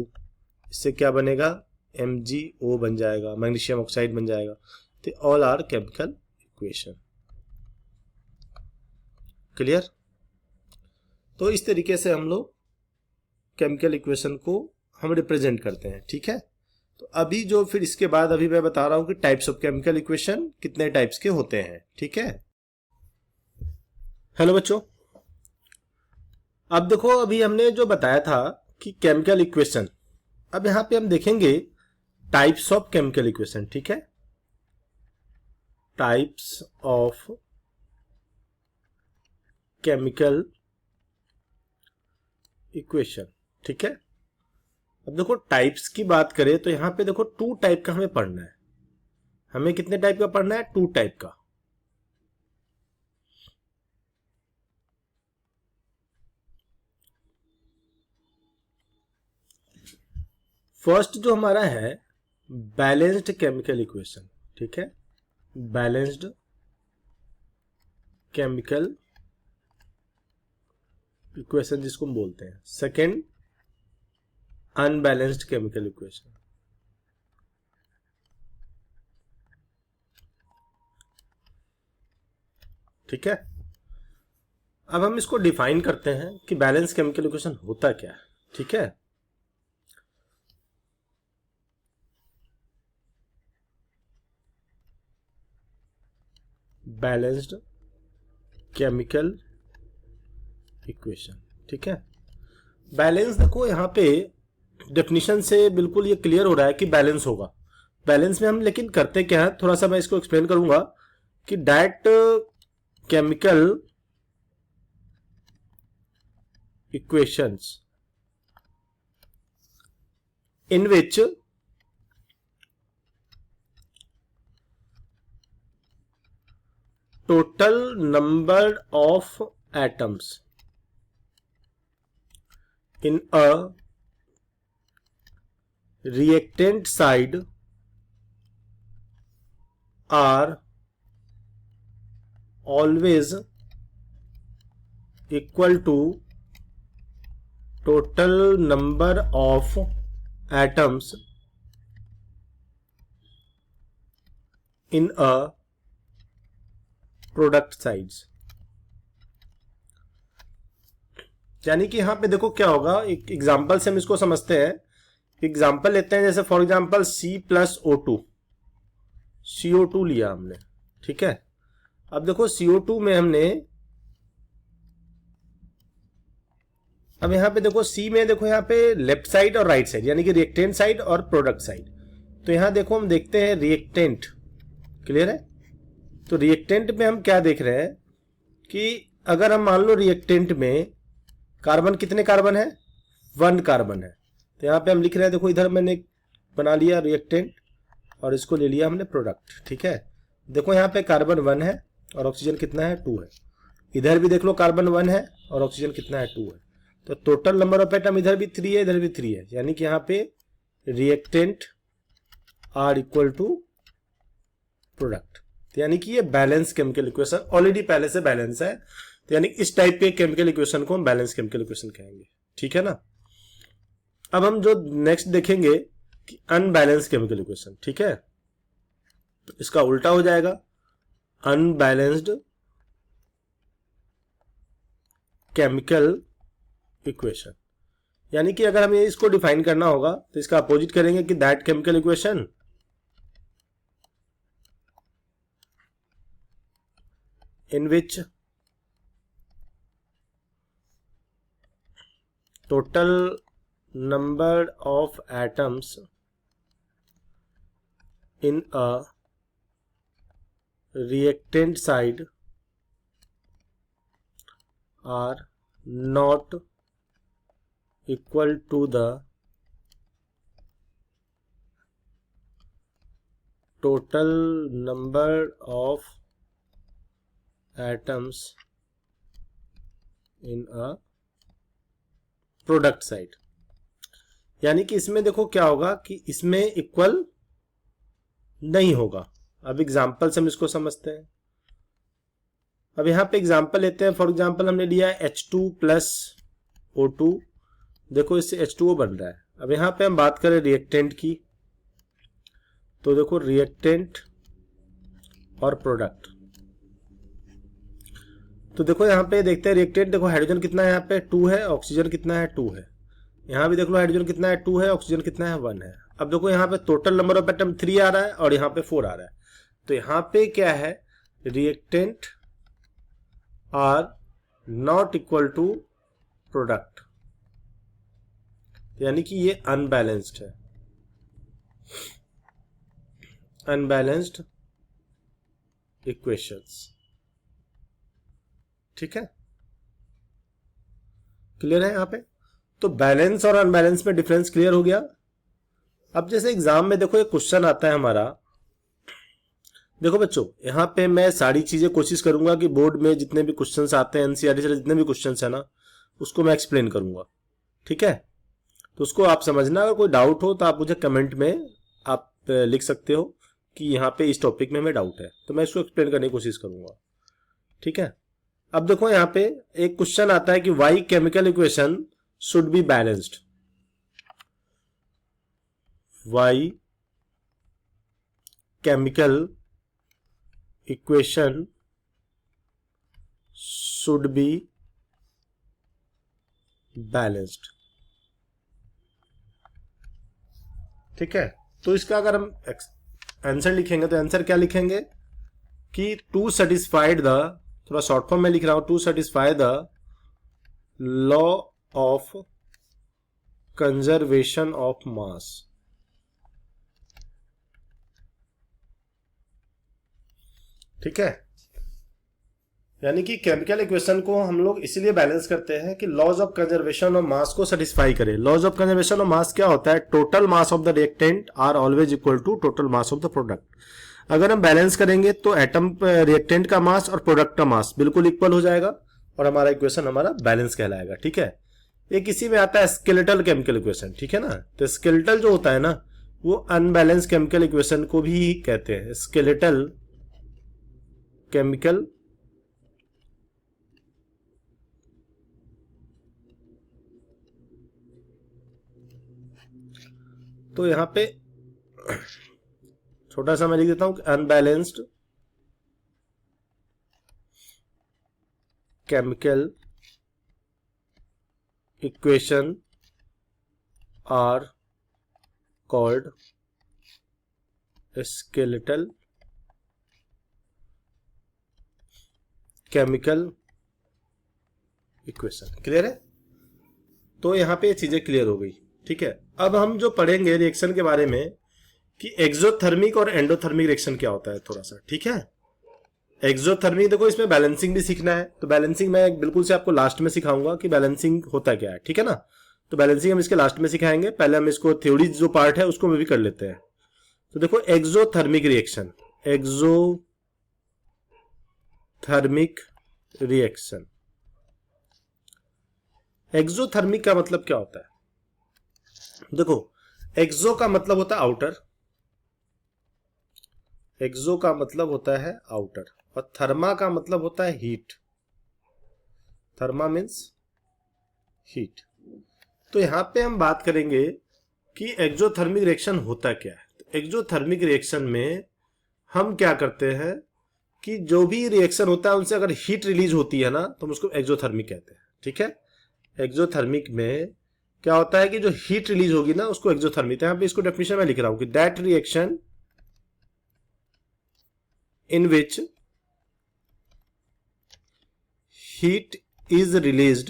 इससे क्या बनेगा, MgO बन जाएगा, मैग्नीशियम ऑक्साइड बन जाएगा। तो all are chemical equation. Clear? तो इस तरीके से हम लोग केमिकल इक्वेशन को हम रिप्रेजेंट करते हैं। ठीक है, तो अभी जो फिर इसके बाद अभी मैं बता रहा हूं कि टाइप्स ऑफ केमिकल इक्वेशन कितने टाइप्स के होते हैं। ठीक है, हेलो बच्चों, अब देखो अभी हमने जो बताया था कि केमिकल इक्वेशन, अब यहां पे हम देखेंगे टाइप्स ऑफ केमिकल इक्वेशन। ठीक है, टाइप्स ऑफ केमिकल इक्वेशन। ठीक है, अब देखो टाइप्स की बात करें तो यहां पे देखो 2 टाइप का हमें पढ़ना है। हमें कितने टाइप का पढ़ना है, 2 टाइप का। फर्स्ट जो हमारा है बैलेंस्ड केमिकल इक्वेशन। ठीक है, बैलेंस्ड केमिकल इक्वेशन जिसको हम बोलते हैं। Second unbalanced chemical equation. ठीक है, अब हम इसको डिफाइन करते हैं कि बैलेंस केमिकल इक्वेशन होता क्या है। ठीक है, बैलेंस्ड केमिकल इक्वेशन। ठीक है, बैलेंस देखो यहां पे डेफिनेशन से बिल्कुल ये क्लियर हो रहा है कि बैलेंस होगा। बैलेंस में हम लेकिन करते क्या है, थोड़ा सा मैं इसको एक्सप्लेन करूंगा कि that chemical equations in which total number of atoms in a reactant side are always equal to total number of atoms in a product sides। यानी कि यहां पे देखो क्या होगा, एक एग्जांपल से हम इसको समझते हैं। एग्जांपल लेते हैं, जैसे फॉर एग्जांपल C+O2, CO2 लिया हमने। ठीक है, अब देखो CO2 में हमने, अब यहां पे देखो C में देखो यहां पे लेफ्ट साइड और राइट साइड, यानी कि रिएक्टेंट साइड और प्रोडक्ट साइड। तो यहां देखो हम देखते हैं रिएक्टेंट। क्लियर है? तो रिएक्टेंट में हम क्या देख रहे हैं कि अगर हम मान लो रिएक्टेंट में कार्बन, कितने कार्बन है, 1 कार्बन है। तो यहां पे हम लिख रहे हैं, देखो इधर मैंने बना लिया रिएक्टेंट और इसको ले लिया हमने प्रोडक्ट। ठीक है, देखो यहां पे कार्बन 1 है और ऑक्सीजन कितना है, 2 है। इधर भी देख लो कार्बन 1 है और ऑक्सीजन कितना है, 2 है। तो टोटल नंबर ऑफ एटम इधर भी 3 है, इधर भी 3 है, यानी कि यहां पे reactant are equal to product. तो यानी कि ये बैलेंस केमिकल इक्वेशन ऑलरेडी पहले से बैलेंस है। तो यानी इस टाइप के केमिकल इक्वेशन को हम बैलेंस केमिकल इक्वेशन कहेंगे। ठीक है ना, अब हम जो नेक्स्ट देखेंगे कि अनबैलेंस केमिकल इक्वेशन। ठीक है, तो इसका उल्टा हो जाएगा अनबैलेंस्ड केमिकल इक्वेशन। यानी कि अगर हमें इसको डिफाइन करना होगा तो इसका अपोजिट करेंगे कि that chemical equation in which total number of atoms in a reactant side are not equal to the total number of atoms in a product side। यानी कि इसमें देखो क्या होगा कि इसमें इक्वल नहीं होगा, अब एग्जाम्पल से हम इसको समझते हैं। अब यहाँ पे एग्जाम्पल लेते हैं। फॉर एग्जाम्पल हमने लिया है H2 प्लस O2, देखो इससे H2O बन रहा है। अब यहाँ पे हम बात करें रिएक्टेंट की, तो देखो रिएक्टेंट और प्रोडक्ट, तो देखो यहाँ पे देखते हैं रिएक्टेंट, देखो हाइड्रोजन कितना है यहाँ पे 2 है, ऑक्सीजन कितना है 2 है। यहाँ भी देख लो हाइड्रोजन कितना है 2 है, ऑक्सीजन कितना है 1 है। अब देखो यहाँ पे टोटल नंबर ऑफ एटम 3 आ रहा है और यहाँ पे 4 आ रहा है। तो यहाँ पे क्या है, reactant are not equal to product, यानी कि ये अनबैलेंस्ड है, अनबैलेंस्ड इक्वेशंस। ठीक है, क्लियर है यहाँ पे? तो बैलेंस और अनबैलेंस में डिफरेंस क्लियर हो गया। अब जैसे एग्जाम में देखो एक क्वेश्चन आता है हमारा, देखो बच्चों यहाँ पे मैं सारी चीजें कोशिश करूंगा कि बोर्ड में जितने भी क्वेश्चंस आते हैं एनसीईआरटी से जितने भी क्वेश्चंस है ना, उसको मैं एक्सप्लेन करूंगा। ठीक है, तो उसको आप समझना। अगर कोई डाउट हो तो आप मुझे कमेंट में आप लिख सकते हो कि यहाँ पे इस टॉपिक में हमें डाउट है, तो मैं इसको एक्सप्लेन करने की कोशिश करूंगा। ठीक है, अब देखो यहाँ पे एक क्वेश्चन आता है कि why chemical equation should be balanced. Why chemical equation should be balanced. ठीक है, तो इसका अगर हम आंसर लिखेंगे तो आंसर क्या लिखेंगे कि टू सेटिस्फाइड द, थोड़ा शॉर्ट फॉर्म में लिख रहा हूं, to satisfy the law of conservation of mass. ठीक है, यानी कि केमिकल इक्वेशन को हम लोग इसीलिए बैलेंस करते हैं कि laws of conservation of mass को सेटिस्फाई करे। Laws of conservation of mass क्या होता है, total mass of the reactant are always equal to total mass of the product. अगर हम बैलेंस करेंगे तो एटम रिएक्टेंट का मास और प्रोडक्ट का मास बिल्कुल इक्वल हो जाएगा और हमारा इक्वेशन हमारा बैलेंस कहलाएगा। ठीक है, एक इसी में आता है स्केलेटल केमिकल इक्वेशन। ठीक है ना, तो स्केलेटल जो होता है ना वो अनबैलेंस केमिकल इक्वेशन को भी कहते हैं स्केलेटल केमिकल तो यहां पे छोटा सा मैं लिख देता हूं unbalanced chemical equation are called skeletal chemical equation. Clear है? तो यहां पे चीजें क्लियर हो गई। ठीक है, अब हम जो पढ़ेंगे रिएक्शन के बारे में कि एक्सोथर्मिक और एंडोथर्मिक रिएक्शन क्या होता है थोड़ा सा। ठीक है, एक्सोथर्मिक देखो इसमें बैलेंसिंग भी सीखना है, तो बैलेंसिंग मैं बिल्कुल से आपको लास्ट में सिखाऊंगा कि बैलेंसिंग होता क्या है। ठीक है ना, तो बैलेंसिंग हम इसके लास्ट में सिखाएंगे, पहले हम इसको थ्योरी जो पार्ट है उसको भी कर लेते हैं। तो देखो exothermic reaction, exothermic reaction, exothermic का मतलब क्या होता है? देखो एक्सो का मतलब होता है आउटर, एक्सो का मतलब होता है आउटर, और थर्मा का मतलब होता है हीट। थर्मा means heat. तो यहां पे हम बात करेंगे कि एक्सोथर्मिक रिएक्शन होता क्या है। तो एक्सोथर्मिक रिएक्शन में हम क्या करते हैं कि जो भी रिएक्शन होता है उनसे अगर हीट रिलीज होती है ना तो हम उसको एक्सोथर्मिक कहते हैं। ठीक है, एक्सोथर्मिक में क्या होता है कि जो हीट रिलीज होगी ना उसको एक्सोथर्मिक। यहां पे इसको डेफिनेशन में लिख रहा हूं कि that reaction in which heat is released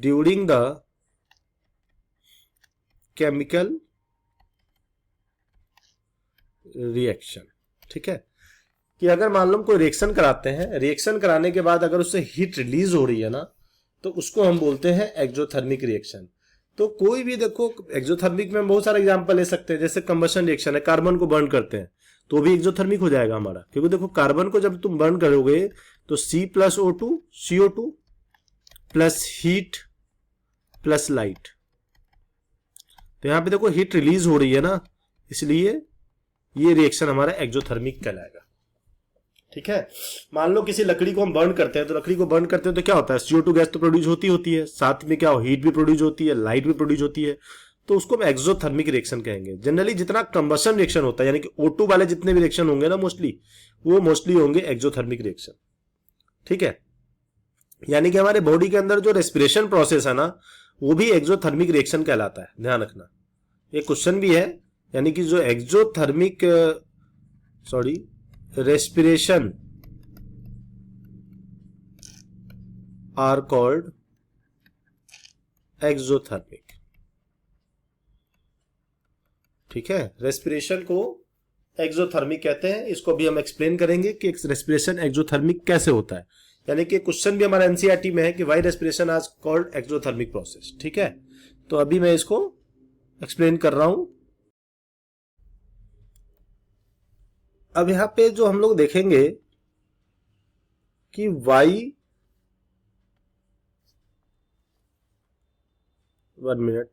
during the chemical reaction। ठीक है, कि अगर मान लो हम कोई रिएक्शन कराते हैं, रिएक्शन कराने के बाद अगर उससे हीट रिलीज हो रही है ना तो उसको हम बोलते हैं एक्सोथर्मिक रिएक्शन। तो कोई भी देखो एक्सोथर्मिक में हम बहुत सारे एग्जांपल ले सकते हैं, जैसे कंबशन रिएक्शन है, कार्बन को बर्न करते हैं तो भी एक्सोथर्मिक हो जाएगा हमारा, क्योंकि देखो कार्बन को जब तुम बर्न करोगे तो C+O2 CO2 plus heat plus light, तो यहाँ पे देखो हीट रिलीज हो रही है ना, इसलिए ये रिएक्शन हमारा एक्सोथर्मिक कहलाएगा। ठीक है, मान लो किसी लकड़ी को हम बर्न करते हैं, तो लकड़ी को बर्न करते हैं तो क्या होता है, CO2 गैस तो प्रोड्यूस होती है, साथ में क्या हीट भी प्रोड्यूस होती है, लाइट भी प्रोड्यूस होती है, तो उसको हम एक्सोथर्मिक रिएक्शन कहेंगे। जनरली जितना कंबशन रिएक्शन होता है, यानी कि O2 वाले जितने भी रिएक्शन होंगे ना वो मोस्टली होंगे एक्सोथर्मिक रिएक्शन। ठीक है, यानी कि हमारे बॉडी के अंदर जो रेस्पिरेशन प्रोसेस है ना, वो भी एक्सोथर्मिक रिएक्शन कहलाता है, ध्यान रखना। ये क्वेश्चन भी है, यानी कि जो exothermic respiration are called exothermic। ठीक है, रेस्पिरेशन को एक्सोथर्मिक कहते हैं। इसको भी हम एक्सप्लेन करेंगे कि रेस्पिरेशन एक्सोथर्मिक कैसे होता है, यानी कि क्वेश्चन भी हमारा एनसीईआरटी में है कि व्हाई रेस्पिरेशन आज कॉल्ड एक्सोथर्मिक प्रोसेस। ठीक है, तो अभी मैं इसको एक्सप्लेन कर रहा हूं। अब यहां पे जो हम लोग देखेंगे कि why, 1 minute,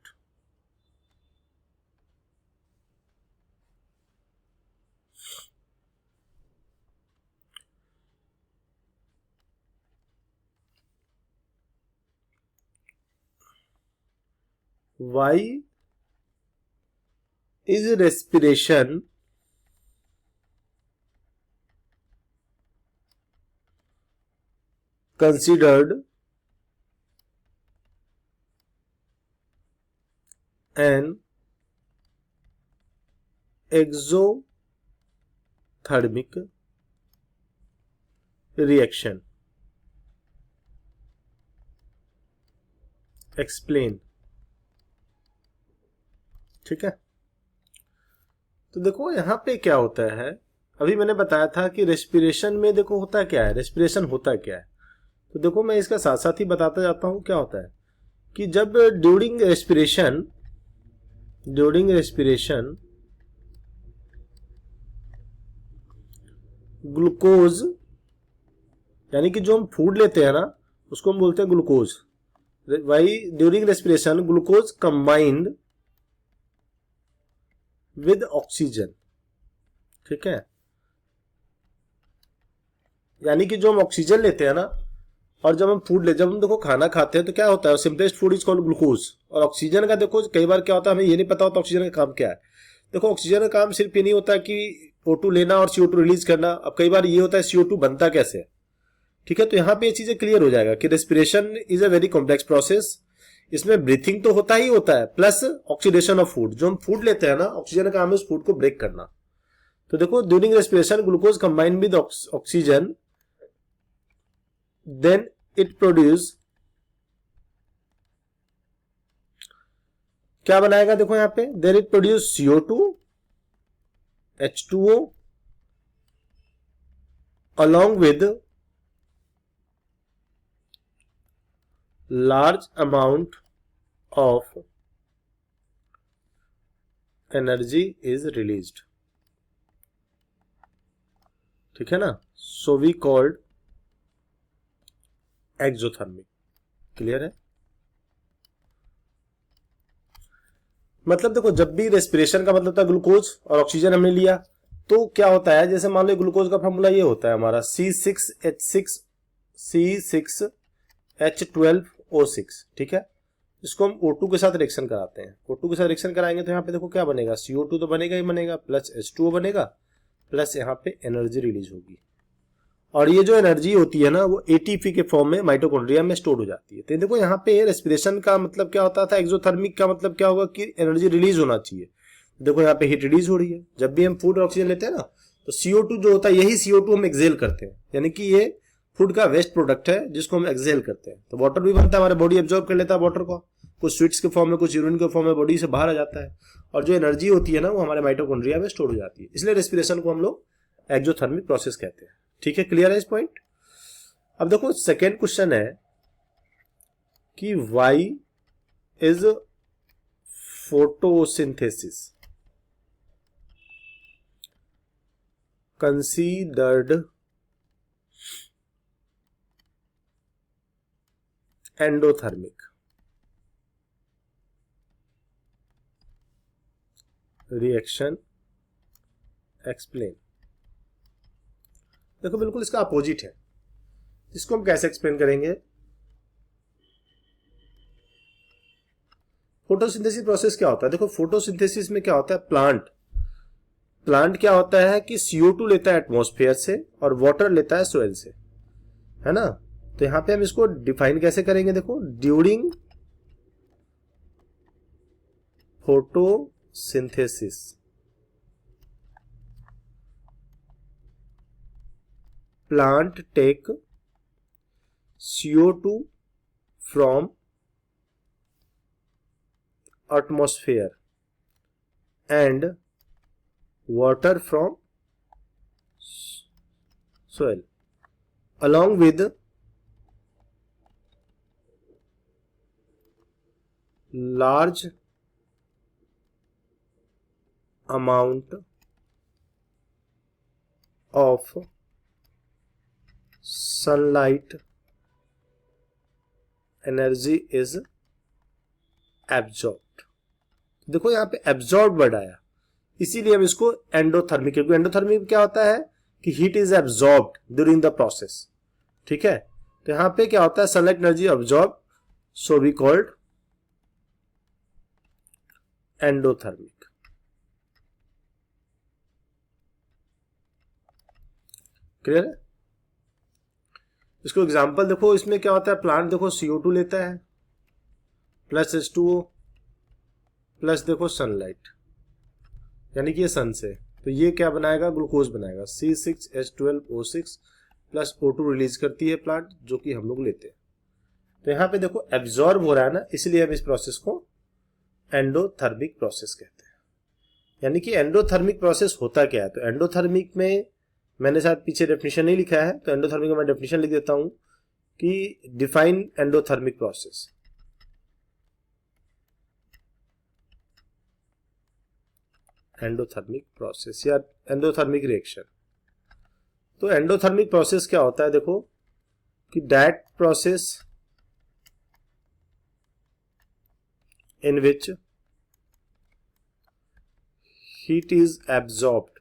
why is respiration considered an exothermic reaction। Explain. ठीक है, तो देखो यहां पे क्या होता है, अभी मैंने बताया था कि रेस्पिरेशन में देखो होता क्या है, रेस्पिरेशन होता क्या है। तो देखो मैं इसका साथ साथ ही बताता जाता हूं क्या होता है कि जब ड्यूरिंग रेस्पिरेशन ग्लूकोज, यानी कि जो हम फूड लेते हैं ना उसको हम बोलते हैं glucose. Why during respiration glucose combined with oxygen. ठीक है, यानी कि जो हम ऑक्सीजन लेते हैं ना, और जब हम देखो खाना खाते हैं तो क्या होता है, simplest food is called glucose. और ऑक्सीजन का देखो कई बार क्या होता है, हमें ये नहीं पता होता ऑक्सीजन का काम क्या है। देखो ऑक्सीजन का काम सिर्फ ये नहीं होता कि O2 लेना और CO2 रिलीज करना, अब कई बार ये होता है CO2 बनता कैसे है। ठीक है, तो यहाँ पे ये चीजें क्लियर हो जाएगा कि respiration is a very complex process. इसमें ब्रीथिंग तो होता ही होता है, प्लस ऑक्सीडेशन ऑफ फूड। जो हम फूड लेते हैं ना, ऑक्सीजन का काम है उस फूड को ब्रेक करना। तो देखो during respiration glucose combine with oxygen, then it produce, क्या बनाएगा देखो यहां पे, then it produce CO2, H2O along with large amount of energy is released। ठीक है ना, so we called exothermic. Clear है, मतलब देखो जब भी रेस्पिरेशन का मतलब था ग्लूकोज और ऑक्सीजन हमने लिया, तो क्या होता है, जैसे मान लो ग्लूकोज का फॉर्मूला ये होता है हमारा C6H12O6। ठीक है, इसको हम O2 के साथ रिएक्शन कराते हैं। O2 के साथ रिएक्शन कराएंगे तो यहाँ पे देखो क्या बनेगा, CO2 तो बनेगा ही बनेगा, प्लस H2O बनेगा, प्लस यहाँ पे एनर्जी रिलीज होगी। और ये जो एनर्जी होती है ना, वो ATP के फॉर्म में माइटोकॉन्ड्रिया में स्टोर हो जाती है। तो देखो यहाँ पे रेस्पिरेशन का मतलब क्या होता था, एक्सोथर्मिक का मतलब क्या होगा कि एनर्जी रिलीज होना चाहिए। देखो यहाँ पे हीट रिलीज हो रही है। जब भी हम फूड और ऑक्सीजन लेते हैं ना, तो CO2 जो होता है, यही CO2 हम एक्सेल करते हैं, यानी कि ये फूड का वेस्ट प्रोडक्ट है जिसको हम एक्सेल करते हैं। तो वाटर भी बनता है, हमारे बॉडी एब्जॉर्ब कर लेता है वाटर को, कुछ स्वीट्स के फॉर्म में, कुछ यूरिन के फॉर्म में बॉडी से बाहर आ जाता है। और जो एनर्जी होती है ना, वो हमारे माइटोकॉन्ड्रिया में स्टोर हो जाती है। इसलिए रेस्पिरेशन को हम लोग एक्सोथर्मिक प्रोसेस कहते हैं। ठीक है, क्लियर है इस पॉइंट। अब देखो सेकेंड क्वेश्चन है कि why is photosynthesis considered endothermic. Reaction explain. देखो बिल्कुल इसका अपोजिट है। इसको हम कैसे एक्सप्लेन करेंगे? फोटोसिंथेसिस प्रोसेस क्या होता है? देखो फोटोसिंथेसिस में क्या होता है, प्लांट क्या होता है कि CO2 लेता है एटमॉस्फेयर से और वाटर लेता है सोइल से, है ना। तो यहां पे हम इसको डिफाइन कैसे करेंगे? देखो, during photosynthesis plant take CO2 from atmosphere and water from soil along with large amount of sunlight energy is absorbed। देखो यहाँ पे एब्जॉर्ब वर्ड आया, इसीलिए हम इसको एंडोथर्मिक, क्योंकि एंडोथर्मिक क्या होता है कि heat is absorbed during the process. ठीक है, तो यहां पे क्या होता है, sunlight energy absorb, so we called endothermic. Clear है? इसको एग्जांपल देखो, इसमें क्या होता है, प्लांट देखो CO2 लेता है प्लस H2O प्लस देखो सनलाइट, यानी कि ये सन से, तो ये क्या बनाएगा, ग्लूकोज बनाएगा, C6H12O6 प्लस O2 रिलीज करती है प्लांट, जो कि हम लोग लेते हैं। तो यहां पे देखो एब्जॉर्ब हो रहा है ना, इसलिए हम इस प्रोसेस को एंडोथर्मिक प्रोसेस कहते हैं। यानी कि एंडोथर्मिक प्रोसेस होता क्या है? तो एंडोथर्मिक में मैंने शायद पीछे डेफिनेशन नहीं लिखा है, तो एंडोथर्मिक में मैं डेफिनेशन लिख देता हूं कि define endothermic process. Endothermic process या एंडोथर्मिक रिएक्शन। तो एंडोथर्मिक प्रोसेस क्या होता है? देखो कि that process in which heat is absorbed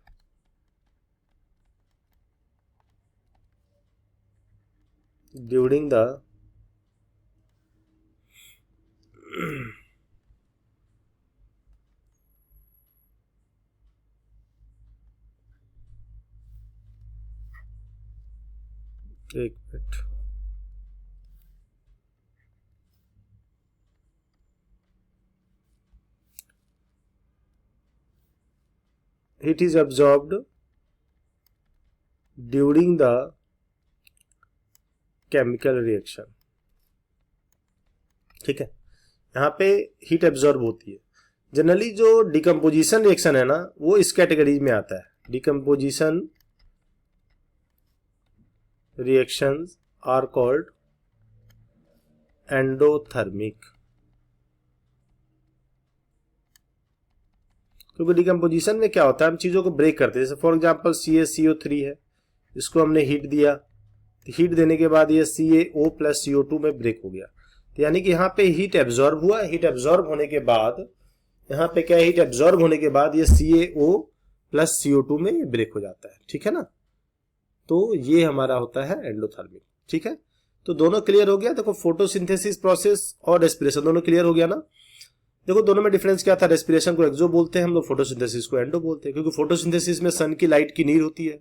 during the एक minute, heat is absorbed during the chemical reaction। ठीक है, यहां पे हीट एब्जॉर्ब होती है। जनरली जो डिकम्पोजिशन रिएक्शन है ना, वो इस कैटेगरी में आता है। Decomposition reactions are called endothermic. क्योंकि डिकम्पोजिशन में क्या होता है, हम चीजों को ब्रेक करते हैं। जैसे फॉर एग्जांपल CaCO3 है, इसको हमने हीट दिया, तो हीट देने के बाद ये CaO प्लस CO2 में ब्रेक हो गया। तो यानी कि यहाँ पे हीट एब्जॉर्ब हुआ, हीट एब्जॉर्ब होने के बाद यहाँ पे क्या है, हीट एब्जॉर्ब होने के बाद ये CaO प्लस CO2 में ये ब्रेक हो जाता है। ठीक है ना, तो ये हमारा होता है एंडोथर्मिक। ठीक है, तो दोनों क्लियर हो गया। देखो फोटोसिंथेसिस प्रोसेस और रेस्पिरेशन दोनों क्लियर हो गया ना। देखो दोनों में डिफरेंस क्या था, रेस्पिरेशन को एक्सो बोलते हैं हम लोग, फोटोसिंथेसिस को एंडो बोलते हैं। क्योंकि फोटोसिंथेसिस में सन की लाइट की नीड होती है।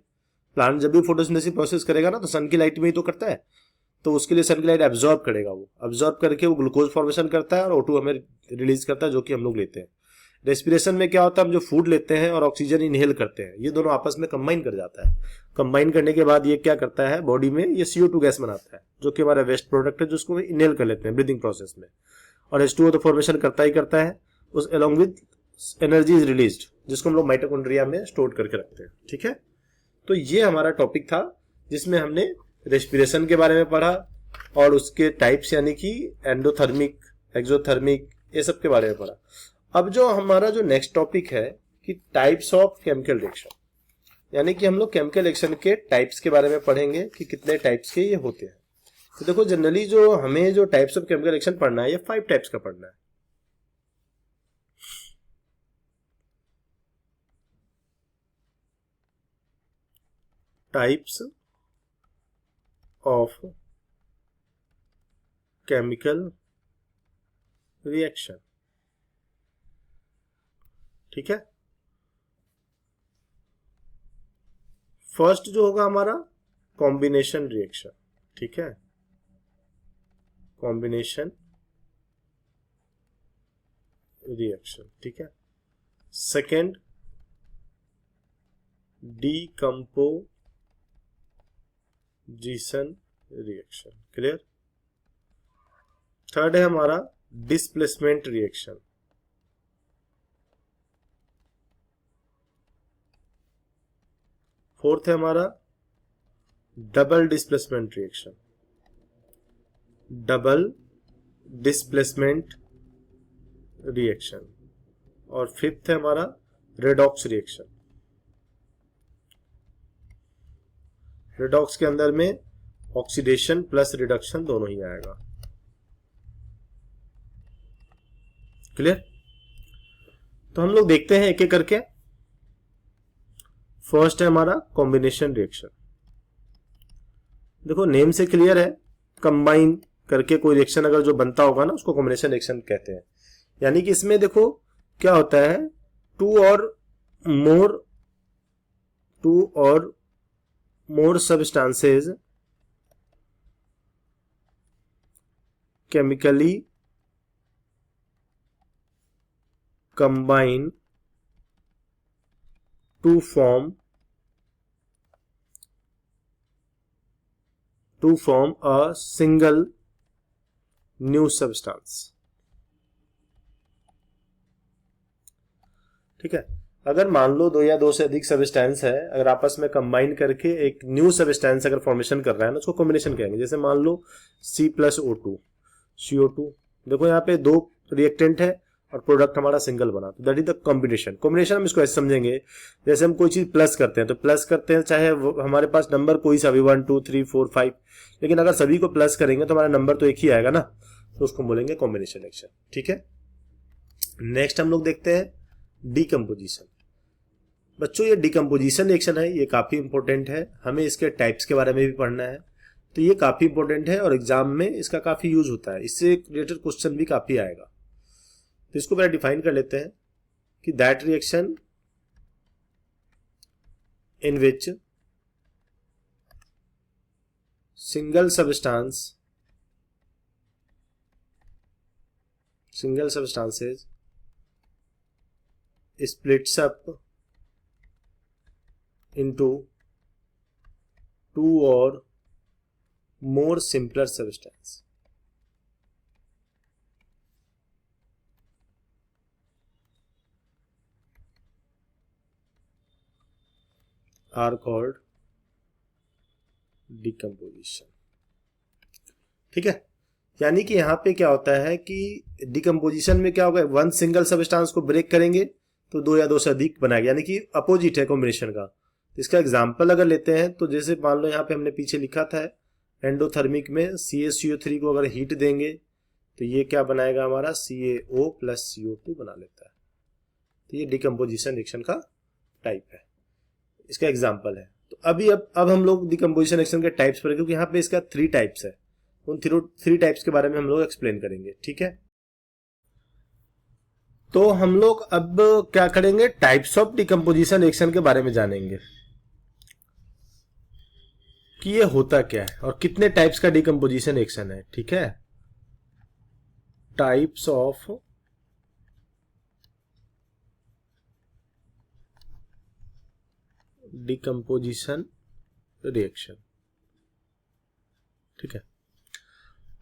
प्लांट जब भी फोटोसिंथेसिस प्रोसेस करेगा ना, तो सन की लाइट में ही तो करता है, तो उसके लिए सन की लाइट एब्जॉर्ब करेगा, वो एब्जॉर्ब करके वो ग्लूकोज फॉर्मेशन करता है और O2 हमें रिलीज करता है, जो कि हम लोग लेते हैं। रेस्पिरेशन में क्या होता है, हम जो फूड लेते हैं और ऑक्सीजन इनहेल करते हैं, ये दोनों आपस में कंबाइन कर जाता है। कंबाइन करने के बाद ये क्या करता है, बॉडी में ये CO2 गैस बनाता है, जो कि हमारा वेस्ट प्रोडक्ट है, जिसको इनहेल कर लेते हैं ब्रीदिंग प्रोसेस में। और H2O तो फॉर्मेशन करता ही करता है, उस along with energy is released, जिसको हम लोग माइटोकॉन्ड्रिया में स्टोर करके रखते हैं। ठीक है, तो ये हमारा टॉपिक था, जिसमें हमने रेस्पिरेशन के बारे में पढ़ा और उसके टाइप्स, यानी कि एंडोथर्मिक, एक्सोथर्मिक, ये सब के बारे में पढ़ा। अब जो हमारा जो नेक्स्ट टॉपिक है कि टाइप्स ऑफ केमिकल रिएक्शन, यानी कि हम लोग केमिकल रिएक्शन के टाइप्स के बारे में पढ़ेंगे कि कितने टाइप्स के ये होते हैं। तो देखो जनरली जो हमें जो टाइप्स ऑफ केमिकल रिएक्शन पढ़ना है, ये 5 टाइप्स का पढ़ना है। Types of chemical reaction. ठीक है, फर्स्ट जो होगा हमारा कॉम्बिनेशन रिएक्शन। ठीक है, कॉम्बिनेशन रिएक्शन। ठीक है, second decomposition reaction. Clear. Third है हमारा डिस्प्लेसमेंट रिएक्शन। फोर्थ है हमारा double displacement reaction. Double displacement reaction. और फिफ्थ है हमारा रेडॉक्स रिएक्शन। रेडॉक्स के अंदर में ऑक्सीडेशन प्लस रिडक्शन दोनों ही आएगा। क्लियर। तो हम लोग देखते हैं एक एक करके। फर्स्ट है हमारा कॉम्बिनेशन रिएक्शन। देखो नेम से क्लियर है, कंबाइन करके कोई रिएक्शन अगर जो बनता होगा ना उसको कॉम्बिनेशन रिएक्शन कहते हैं। यानी कि इसमें देखो क्या होता है, टू और more substances chemically combine to form a single new substance. ठीक है, अगर मान लो दो या दो से अधिक सब्सटेंस है, अगर आपस में कंबाइन करके एक न्यू सब्सटेंस अगर फॉर्मेशन कर रहा है ना, उसको कॉम्बिनेशन कहेंगे। जैसे मान लो C+O2 CO2। देखो यहाँ पे दो रिएक्टेंट है और प्रोडक्ट हमारा सिंगल बना, तो that is the combination. Combination हम इसको ऐसे समझेंगे, जैसे हम कोई चीज प्लस करते हैं तो प्लस करते हैं चाहे हमारे पास नंबर कोई सा भी 1 2 3 4 5, लेकिन अगर सभी को प्लस करेंगे तो हमारा नंबर तो एक ही आएगा ना, तो उसको बोलेंगे कॉम्बिनेशन रिएक्शन। ठीक है, नेक्स्ट हम लोग देखते हैं डीकम्पोजिशन। बच्चों ये डीकम्पोजिशन रिएक्शन है, ये काफी इंपॉर्टेंट है, हमें इसके टाइप्स के बारे में भी पढ़ना है, तो ये काफी इंपॉर्टेंट है और एग्जाम में इसका काफी यूज होता है, इससे रिलेटेड क्वेश्चन भी काफी आएगा। तो इसको पहले डिफाइन कर लेते हैं कि that reaction in which single substances splits up into two or more simpler substances are called decomposition। ठीक है, यानी कि यहां पे क्या होता है कि डिकम्पोजिशन में क्या होगा, वन सिंगल सब्सटेंस को ब्रेक करेंगे तो दो या दो से अधिक बनाएगा, यानी कि अपोजिट है कॉम्बिनेशन का। इसका एग्जांपल अगर लेते हैं तो जैसे मान लो यहाँ पे हमने पीछे लिखा था एंडोथर्मिक में CaCO3 को अगर हीट देंगे तो ये क्या बनाएगा, हमारा CaO + CO2 बना लेता है। तो ये डिकम्पोजिशन रिएक्शन का टाइप है, इसका एग्जाम्पल है। तो अब हम लोग डिकम्पोजिशन रिएक्शन के टाइप्स पर, क्योंकि यहाँ पे इसका 3 टाइप्स है, उन 3 टाइप्स के बारे में हम लोग एक्सप्लेन करेंगे। ठीक है, तो हम लोग अब क्या करेंगे, टाइप्स ऑफ डिकम्पोजिशन रिएक्शन के बारे में जानेंगे कि ये होता क्या है और कितने टाइप्स का डिकम्पोजिशन रिएक्शन है। ठीक है, टाइप्स ऑफ डिकम्पोजिशन रिएक्शन। ठीक है,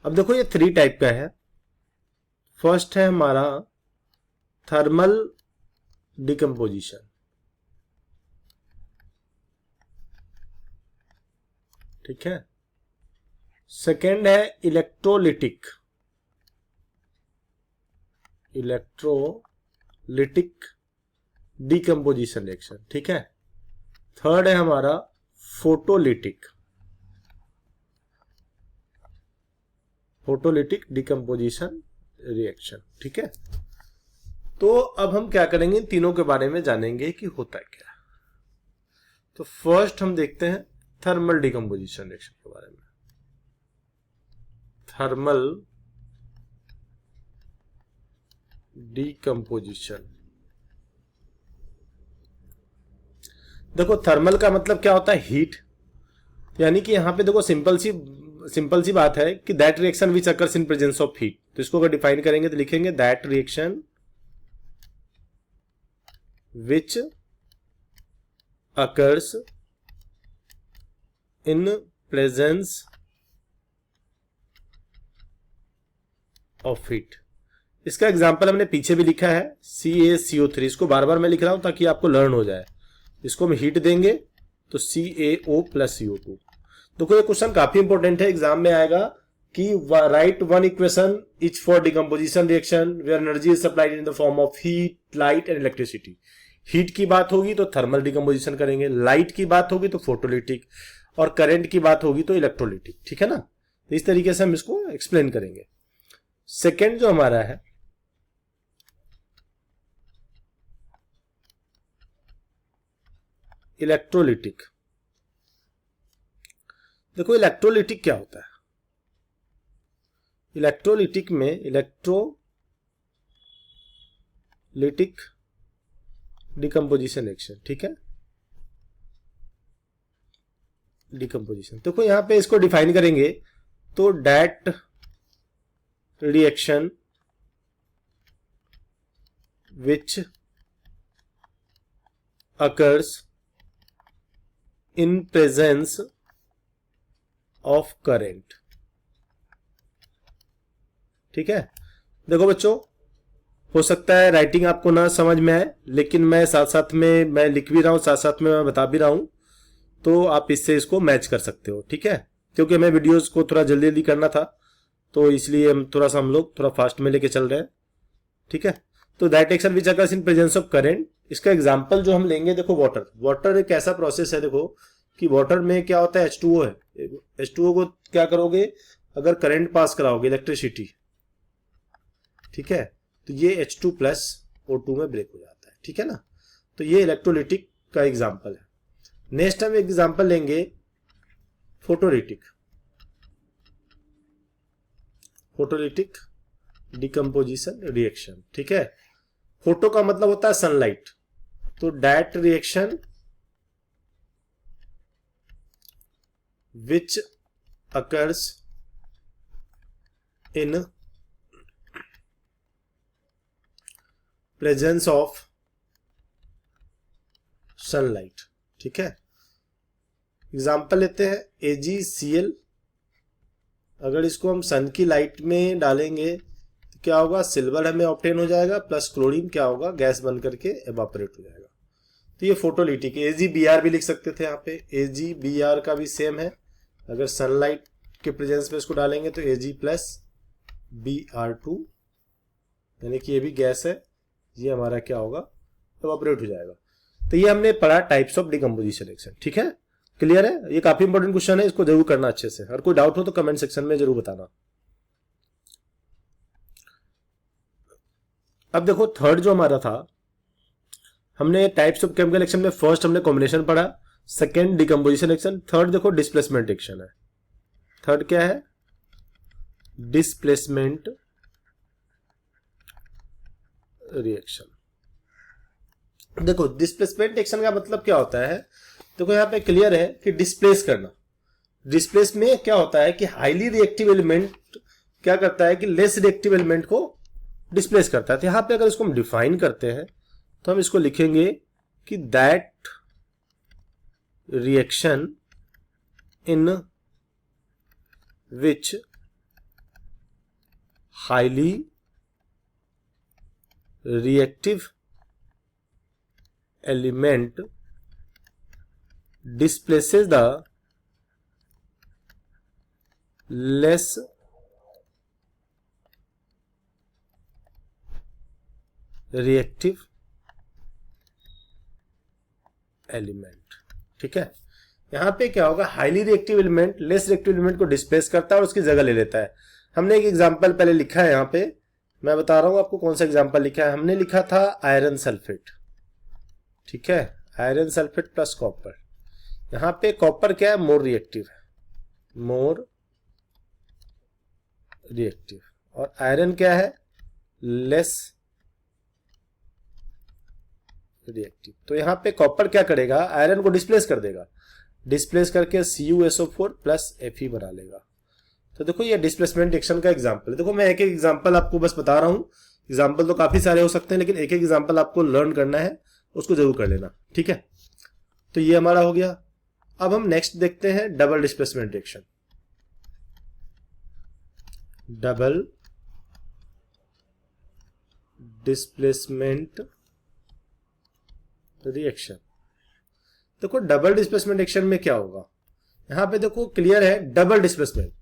अब देखो ये 3 टाइप का है। फर्स्ट है हमारा थर्मल डिकम्पोजिशन। ठीक है, सेकेंड है इलेक्ट्रोलिटिक डिकम्पोजिशन रिएक्शन। ठीक है, थर्ड है हमारा फोटोलिटिक डिकम्पोजिशन रिएक्शन। ठीक है, तो अब हम क्या करेंगे, तीनों के बारे में जानेंगे कि होता क्या है। तो फर्स्ट हम देखते हैं थर्मल डिकम्पोजिशन रिएक्शन के बारे में। थर्मल डिकम्पोजिशन, देखो थर्मल का मतलब क्या होता है, हीट। यानी कि यहां पे देखो सिंपल सी बात है कि that reaction which occurs in presence of heat. तो इसको अगर डिफाइन करेंगे तो लिखेंगे that reaction which occurs in presence of heat. इसका एग्जांपल हमने पीछे भी लिखा है, CaCO3। इसको बार बार मैं लिख रहा हूं ताकि आपको लर्न हो जाए। इसको हम हीट देंगे तो CaO प्लस CO2। देखो ये क्वेश्चन काफी इंपॉर्टेंट है, एग्जाम में आएगा कि write one equation each for decomposition reaction where energy is supplied in the form of heat, light and electricity. Heat की बात होगी तो थर्मल डिकम्पोजिशन करेंगे, लाइट की बात होगी तो फोटोलिटिक, और करंट की बात होगी तो इलेक्ट्रोलिटिक। ठीक है ना, तो इस तरीके से हम इसको एक्सप्लेन करेंगे। सेकेंड जो हमारा है इलेक्ट्रोलिटिक। देखो इलेक्ट्रोलिटिक क्या होता है, इलेक्ट्रोलिटिक में इलेक्ट्रोलिटिक डिकम्पोजिशन रिएक्शन। ठीक है, डिकम्पोजिशन देखो यहां पे इसको डिफाइन करेंगे तो that reaction which occurs in presence of current. ठीक है, देखो बच्चों हो सकता है राइटिंग आपको ना समझ में आए, लेकिन मैं साथ साथ में मैं लिख भी रहा हूं, साथ साथ में मैं बता भी रहा हूं, तो आप इससे इसको मैच कर सकते हो। ठीक है, क्योंकि हमें वीडियोस को थोड़ा जल्दी जल्दी करना था तो इसलिए हम लोग थोड़ा फास्ट में लेके चल रहे हैं। ठीक है, तो that reaction which occurs in presence of current, इसका एग्जांपल जो हम लेंगे, देखो वाटर एक ऐसा प्रोसेस है, देखो कि वाटर में क्या होता है, H2O है। H2O को क्या करोगे, अगर करंट पास कराओगे, इलेक्ट्रिसिटी, ठीक है, तो ये H2 प्लस O2 में ब्रेक हो जाता है। ठीक है ना, तो ये इलेक्ट्रोलिटिक का एग्जांपल है। नेक्स्ट हम एग्जांपल लेंगे फोटोलिटिक डिकम्पोजिशन रिएक्शन। ठीक है, फोटो का मतलब होता है सनलाइट, तो that reaction which occurs in presence of sunlight. ठीक है, एग्जाम्पल लेते हैं AgCl। अगर इसको हम सन की लाइट में डालेंगे तो क्या होगा, सिल्वर हमें ऑब्टेन हो जाएगा, प्लस क्लोरीन क्या होगा, गैस बन करके एवापोरेट हो जाएगा। तो ये फोटोलिटिक। AgBr भी लिख सकते थे, यहाँ पे AgBr का भी सेम है। अगर सनलाइट के प्रेजेंस में इसको डालेंगे तो Ag प्लस Br2, यानी कि ये भी गैस है, ये हमारा क्या होगा, एवापोरेट हो जाएगा। तो ये हमने पढ़ा टाइप्स ऑफ डिकम्पोजिशन रिएक्शन। ठीक है, क्लियर है, ये काफी इंपॉर्टेंट क्वेश्चन है, इसको जरूर करना अच्छे से। अगर कोई डाउट हो तो कमेंट सेक्शन में जरूर बताना। अब देखो थर्ड जो हमारा था, हमने टाइप्स ऑफ केमिकल रिएक्शन में फर्स्ट हमने कॉम्बिनेशन पढ़ा, सेकेंड डिकम्पोजिशन रिएक्शन, थर्ड देखो डिस्प्लेसमेंट रिएक्शन है। थर्ड क्या है, डिस्प्लेसमेंट रिएक्शन। देखो डिस्प्लेसमेंट रिएक्शन का मतलब क्या होता है, देखो यहां पे क्लियर है कि डिस्प्लेस करना। डिस्प्लेस में क्या होता है कि हाईली रिएक्टिव एलिमेंट क्या करता है कि लेस रिएक्टिव एलिमेंट को डिस्प्लेस करता है। तो यहां पे अगर इसको हम डिफाइन करते हैं तो हम इसको लिखेंगे कि that reaction in which highly reactive element displaces the less reactive element। ठीक है, यहां पे क्या होगा, highly reactive element less reactive element को डिस्प्लेस करता है और उसकी जगह ले लेता है। हमने एक एग्जांपल पहले लिखा है, यहां पे मैं बता रहा हूं आपको कौन सा एग्जांपल लिखा है। हमने लिखा था आयरन सल्फेट। ठीक है, आयरन सल्फेट प्लस कॉपर। यहां पे कॉपर क्या है, मोर रिएक्टिव है, मोर रिएक्टिव, और आयरन क्या है, लेस रिएक्टिव। तो यहां पे कॉपर क्या करेगा, आयरन को डिस्प्लेस कर देगा, डिस्प्लेस करके CuSO4 प्लस Fe बना लेगा। तो देखो ये डिस्प्लेसमेंट रिएक्शन का एग्जांपल है। देखो मैं एक एक एग्जांपल आपको बस बता रहा हूं, एग्जांपल तो काफी सारे हो सकते हैं, लेकिन एक एक एग्जांपल आपको लर्न करना है, उसको जरूर कर लेना, ठीक है। तो ये हमारा हो गया। अब हम नेक्स्ट देखते हैं double displacement reaction. Double displacement reaction. देखो डबल डिस्प्लेसमेंट रिएक्शन में क्या होगा, यहां पे देखो क्लियर है, डबल डिस्प्लेसमेंट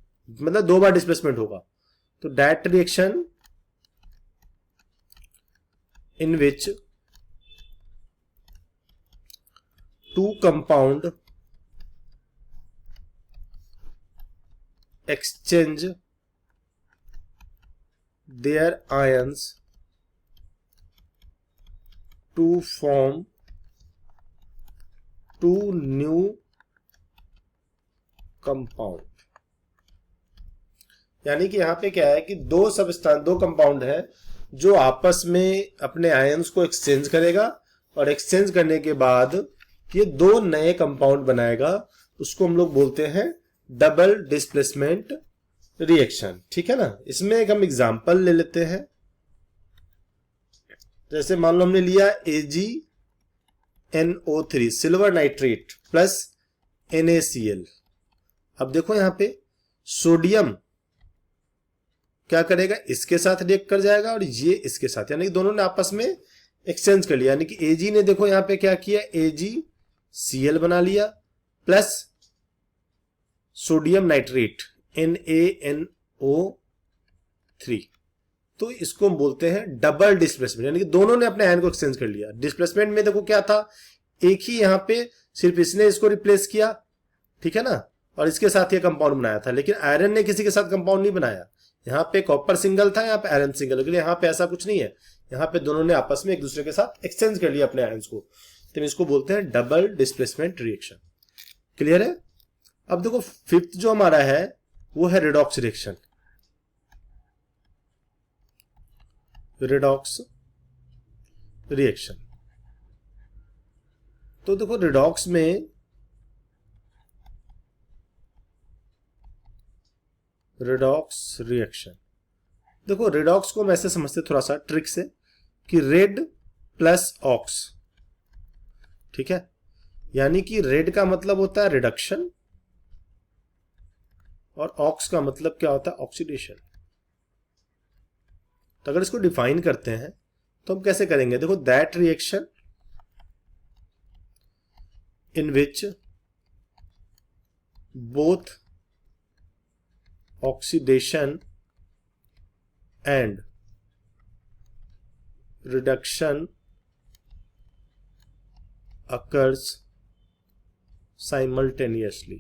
मतलब 2 बार डिस्प्लेसमेंट होगा। तो that reaction in which 2 compound exchange their ions to form 2 new compound। यानी कि यहां पे क्या है कि दो कंपाउंड है जो आपस में अपने आयंस को एक्सचेंज करेगा, और एक्सचेंज करने के बाद ये 2 नए कंपाउंड बनाएगा, उसको हम लोग बोलते हैं डबल डिस्प्लेसमेंट रिएक्शन, ठीक है ना। इसमें एक हम एग्जांपल ले लेते हैं, जैसे मान लो हमने लिया AgNO3 silver nitrate plus NaCl। अब देखो यहां पे सोडियम क्या करेगा, इसके साथ रिएक्ट कर जाएगा और ये इसके साथ, यानी कि दोनों ने आपस में एक्सचेंज कर लिया। यानी कि Ag ने देखो यहां पे क्या किया, AgCl बना लिया प्लस सोडियम नाइट्रेट NaNO3। तो इसको हम बोलते हैं डबल डिस्प्लेसमेंट, यानी कि दोनों ने अपने आयन को एक्सचेंज कर लिया। डिस्प्लेसमेंट में देखो क्या था, एक ही यहां पे सिर्फ इसने इसको रिप्लेस किया, ठीक है ना, और इसके साथ ये कंपाउंड बनाया था, लेकिन आयरन ने किसी के साथ कंपाउंड नहीं बनाया। यहाँ पे कॉपर सिंगल था, यहाँ पे आयरन सिंगल, लेकिन यहाँ पे ऐसा कुछ नहीं है, यहाँ पे दोनों ने आपस में एक दूसरे के साथ एक्सचेंज कर लिया अपने आयन्स को। तो इसको बोलते हैं डबल डिस्प्लेसमेंट रिएक्शन। क्लियर है। अब देखो फिफ्थ जो हमारा है वो है रिडॉक्स रिएक्शन। रिडॉक्स रिएक्शन, तो देखो रिडॉक्स में रिडॉक्स रिएक्शन, देखो रिडॉक्स को हम ऐसे समझते थोड़ा सा ट्रिक से कि रेड प्लस ऑक्स, ठीक है। यानी कि रेड का मतलब होता है रिडक्शन और ऑक्स का मतलब क्या होता है, ऑक्सीडेशन। तो अगर इसको डिफाइन करते हैं तो हम कैसे करेंगे, देखो that reaction in which both oxidation and reduction occurs simultaneously,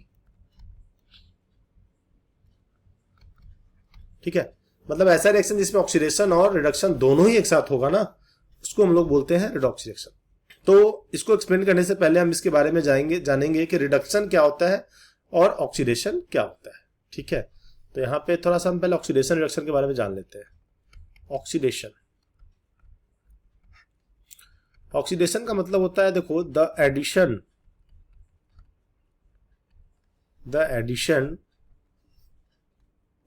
ठीक है। मतलब ऐसा रिएक्शन जिसमें ऑक्सीडेशन और रिडक्शन दोनों ही एक साथ होगा ना, उसको हम लोग बोलते हैं रिडॉक्स रिएक्शन। तो इसको एक्सप्लेन करने से पहले हम इसके बारे में जानेंगे कि रिडक्शन क्या होता है और ऑक्सीडेशन क्या होता है, ठीक है। तो यहां पे थोड़ा सा हम पहले ऑक्सीडेशन रिडक्शन के बारे में जान लेते हैं। ऑक्सीडेशन, ऑक्सीडेशन का मतलब होता है देखो द एडिशन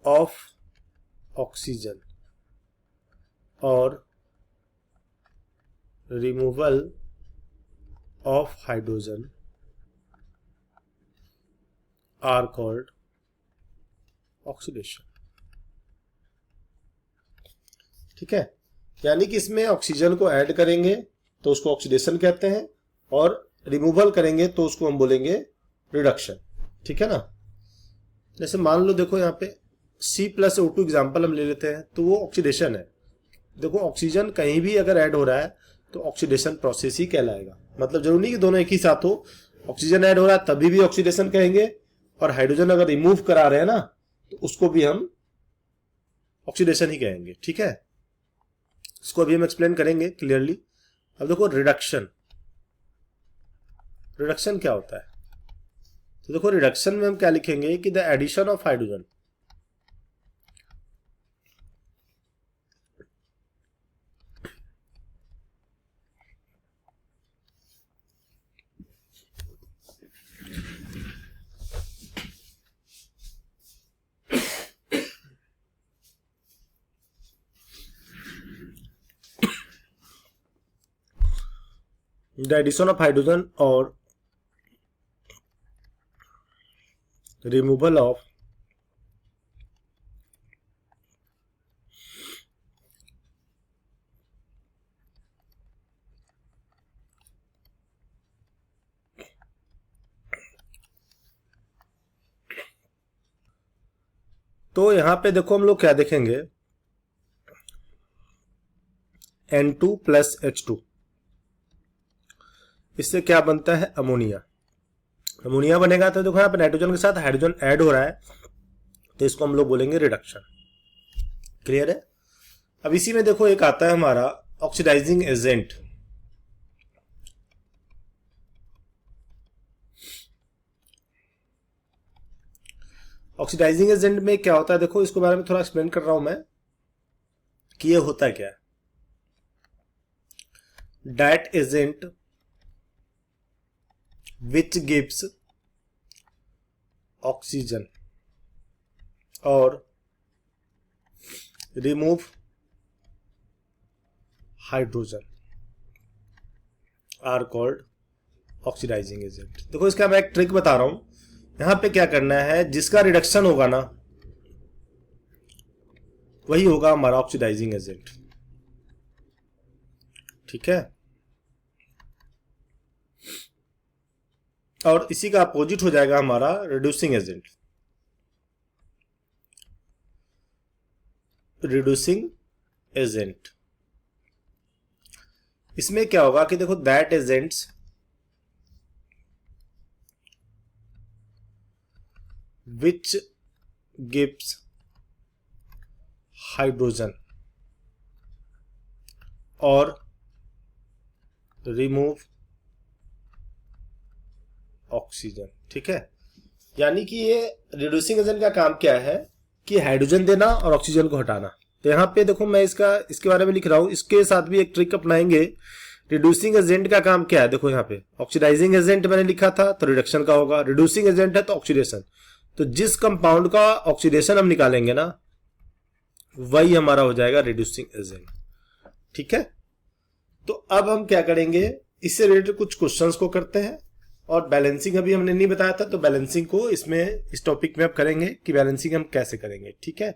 ऑफ ऑक्सीजन और removal of hydrogen are called oxidation, ठीक है। यानी कि इसमें ऑक्सीजन को ऐड करेंगे तो उसको ऑक्सीडेशन कहते हैं, और रिमूवल करेंगे तो उसको हम बोलेंगे रिडक्शन, ठीक है ना। जैसे मान लो देखो यहाँ पे C+O2 एग्जाम्पल हम ले लेते हैं, तो वो ऑक्सीडेशन है। देखो ऑक्सीजन कहीं भी अगर ऐड हो रहा है तो ऑक्सीडेशन प्रोसेस ही कहलाएगा। मतलब जरूरी नहीं कि दोनों एक ही साथ हो, ऑक्सीजन ऐड हो रहा है तभी भी ऑक्सीडेशन कहेंगे, और हाइड्रोजन अगर रिमूव करा रहे हैं ना तो उसको भी हम ऑक्सीडेशन ही कहेंगे, ठीक है। इसको अभी हम एक्सप्लेन करेंगे क्लियरली। अब देखो रिडक्शन, रिडक्शन क्या होता है, तो देखो रिडक्शन में हम क्या लिखेंगे कि द एडिशन ऑफ हाइड्रोजन और रिमूवल ऑफ तो यहां पे देखो हम लोग क्या देखेंगे N2 प्लस H2, इससे क्या बनता है अमोनिया। अमोनिया बनेगा तो देखो यहाँ पे नाइट्रोजन के साथ हाइड्रोजन ऐड हो रहा है, तो इसको हम लोग बोलेंगे रिडक्शन। क्लियर है। अब इसी में देखो एक आता है हमारा ऑक्सीडाइजिंग एजेंट। ऑक्सीडाइजिंग एजेंट में क्या होता है, देखो इसके बारे में थोड़ा एक्सप्लेन कर रहा हूं मैं कि ये होता क्या है। That agent which gives oxygen or remove hydrogen are called oxidizing agent। देखो इसका मैं एक ट्रिक बता रहा हूं, यहां पे क्या करना है, जिसका रिडक्शन होगा ना वही होगा हमारा ऑक्सीडाइजिंग एजेंट। ठीक है। और इसी का अपोजिट हो जाएगा हमारा रिड्यूसिंग एजेंट। रिड्यूसिंग एजेंट इसमें क्या होगा कि देखो that agents which gives hydrogen और रिमूव ऑक्सीजन। ठीक है। यानी कि ये रिड्यूसिंग एजेंट का काम क्या है कि हाइड्रोजन देना और ऑक्सीजन को हटाना। तो यहाँ पे देखो मैं इसके बारे में लिख रहा हूं, इसके साथ भी एक ट्रिक अपनाएंगे। रिड्यूसिंग एजेंट का काम क्या है, देखो यहाँ पे ऑक्सीडाइजिंग एजेंट मैंने लिखा था तो रिडक्शन का होगा, रिड्यूसिंग एजेंट है तो ऑक्सीडेशन। तो जिस कंपाउंड का ऑक्सीडेशन हम निकालेंगे ना वही हमारा हो जाएगा रिड्यूसिंग एजेंट। ठीक है। तो अब हम क्या करेंगे, इससे रिलेटेड कुछ क्वेश्चंस को करते हैं, और बैलेंसिंग अभी हमने नहीं बताया था तो बैलेंसिंग को इस टॉपिक में अब करेंगे कि बैलेंसिंग हम कैसे करेंगे। ठीक है।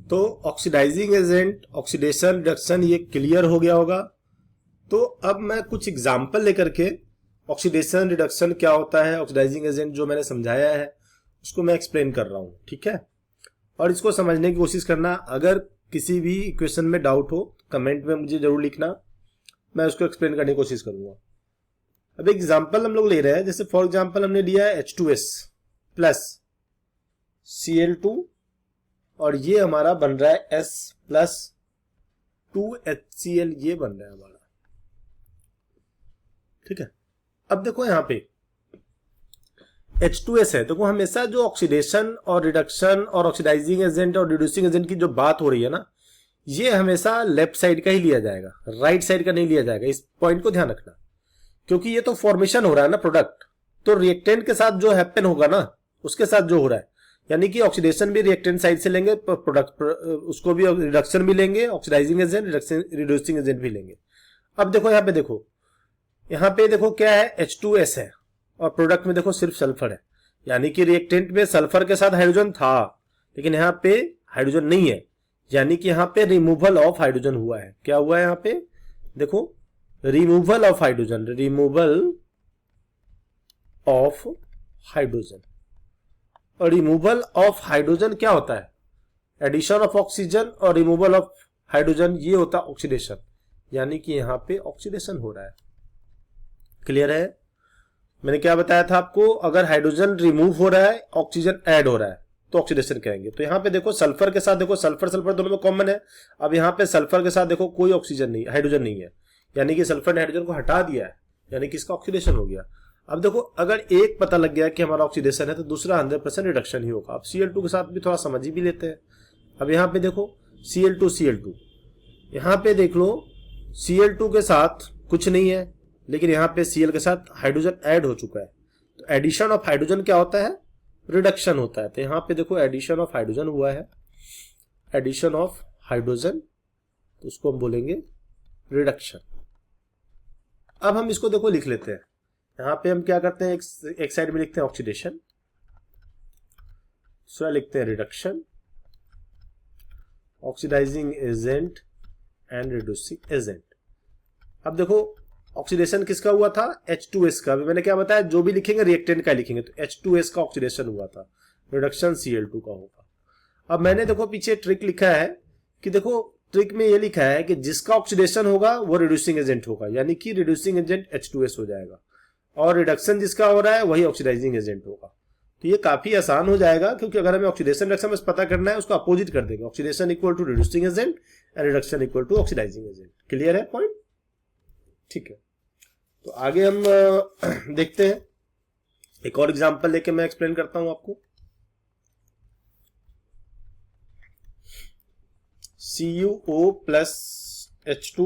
तो ऑक्सीडाइजिंग एजेंट, ऑक्सीडेशन, रिडक्शन ये क्लियर हो गया होगा। तो अब मैं कुछ एग्जांपल लेकर के ऑक्सीडेशन रिडक्शन क्या होता है, ऑक्सीडाइजिंग एजेंट जो मैंने समझाया है उसको मैं एक्सप्लेन कर रहा हूं। ठीक है। और इसको समझने की कोशिश करना। अगर किसी भी इक्वेशन में डाउट हो कमेंट में मुझे जरूर लिखना, मैं उसको एक्सप्लेन करने की कोशिश करूंगा। अब एग्जांपल हम लोग ले रहे हैं, जैसे फॉर एग्जांपल हमने लिया है H2S प्लस Cl2 और ये हमारा बन रहा है S प्लस 2HCl, ये बन रहा है हमारा। ठीक है। अब देखो यहां पे H2S है, देखो हमेशा जो ऑक्सीडेशन और रिडक्शन और ऑक्सीडाइजिंग एजेंट और रिड्यूसिंग एजेंट की जो बात हो रही है ना, ये हमेशा लेफ्ट साइड का ही लिया जाएगा, राइट साइड का नहीं लिया जाएगा। इस पॉइंट को ध्यान रखना, क्योंकि ये तो फॉर्मेशन हो रहा है ना प्रोडक्ट, तो रिएक्टेंट के साथ जो हैपन होगा ना उसके साथ जो हो रहा है, यानी कि ऑक्सीडेशन भी रिएक्टेंट साइड से लेंगे, प्रोडक्ट उसको भी रिडक्शन भी लेंगे, ऑक्सीडाइजिंग एजेंट रिड्यूसिंग एजेंट भी लेंगे। अब देखो यहाँ पे देखो क्या है, H2S है और प्रोडक्ट में देखो सिर्फ सल्फर है, यानी कि रिएक्टेंट में सल्फर के साथ हाइड्रोजन था लेकिन यहाँ पे हाइड्रोजन नहीं है, यानी कि यहाँ पे रिमूवल ऑफ हाइड्रोजन हुआ है। क्या हुआ है यहाँ पे, देखो removal of hydrogen, removal of hydrogen. और रिमूवल ऑफ हाइड्रोजन क्या होता है, एडिशन ऑफ ऑक्सीजन और रिमूवल ऑफ हाइड्रोजन ये होता है ऑक्सीडेशन, यानी कि यहाँ पे ऑक्सीडेशन हो रहा है। क्लियर है। मैंने क्या बताया था आपको, अगर हाइड्रोजन रिमूव हो रहा है ऑक्सीजन ऐड हो रहा है तो ऑक्सीडेशन कहेंगे। तो यहाँ पे देखो सल्फर के साथ देखो सल्फर सल्फर दोनों में कॉमन है। अब यहाँ पे सल्फर के साथ देखो कोई ऑक्सीजन नहीं, हाइड्रोजन नहीं है, यानी कि सल्फर ने हाइड्रोजन को हटा दिया है, यानी कि इसका ऑक्सीडेशन हो गया। अब देखो अगर एक पता लग गया कि हमारा ऑक्सीडेशन है तो दूसरा 100% रिडक्शन ही होगा। अब Cl2 के साथ भी थोड़ा समझ ही भी लेते हैं। अब यहाँ पे देखो Cl2 Cl2, यहाँ पे देख लो Cl2 के साथ कुछ नहीं है, लेकिन यहाँ पे Cl के साथ हाइड्रोजन ऐड हो चुका है। तो एडिशन ऑफ हाइड्रोजन क्या होता है? रिडक्शन होता है। तो यहाँ पे देखो एडिशन ऑफ हाइड्रोजन हुआ है, एडिशन ऑफ हाइड्रोजन, तो उसको हम बोलेंगे रिडक्शन। अब हम इसको देखो लिख लेते हैं। यहाँ पे हम क्या करते हैं, एक साइड में लिखते हैं ऑक्सीडेशन, दूसरा लिखते हैं reduction, oxidising agent and reducing agent. अब देखो ऑक्सीडेशन किसका हुआ था? H2S का। अभी मैंने क्या बताया, जो भी लिखेंगे रिएक्टेंट का लिखेंगे, तो H2S का ऑक्सीडेशन हुआ था, रिडक्शन Cl2 का होगा। अब मैंने देखो पीछे ट्रिक लिखा है कि देखो ट्रिक में ये लिखा है कि जिसका ऑक्सीडेशन होगा वो रिड्यूसिंग एजेंट होगा, यानी कि रिड्यूसिंग एजेंट H2S हो जाएगा, और रिडक्शन जिसका हो रहा है वही ऑक्सीडाइजिंग एजेंट होगा। तो ये काफी आसान हो जाएगा, क्योंकि अगर हमें ऑक्सीडेशन रिडक्शन बस पता करना है, उसको अपोजिट कर देंगे, oxidation equal to reducing agent and reduction equal to oxidising agent. Clear है पॉइंट? ठीक है, तो आगे हम देखते हैं। एक और एग्जांपल लेके मैं एक्सप्लेन करता हूं आपको। CuO plus H2,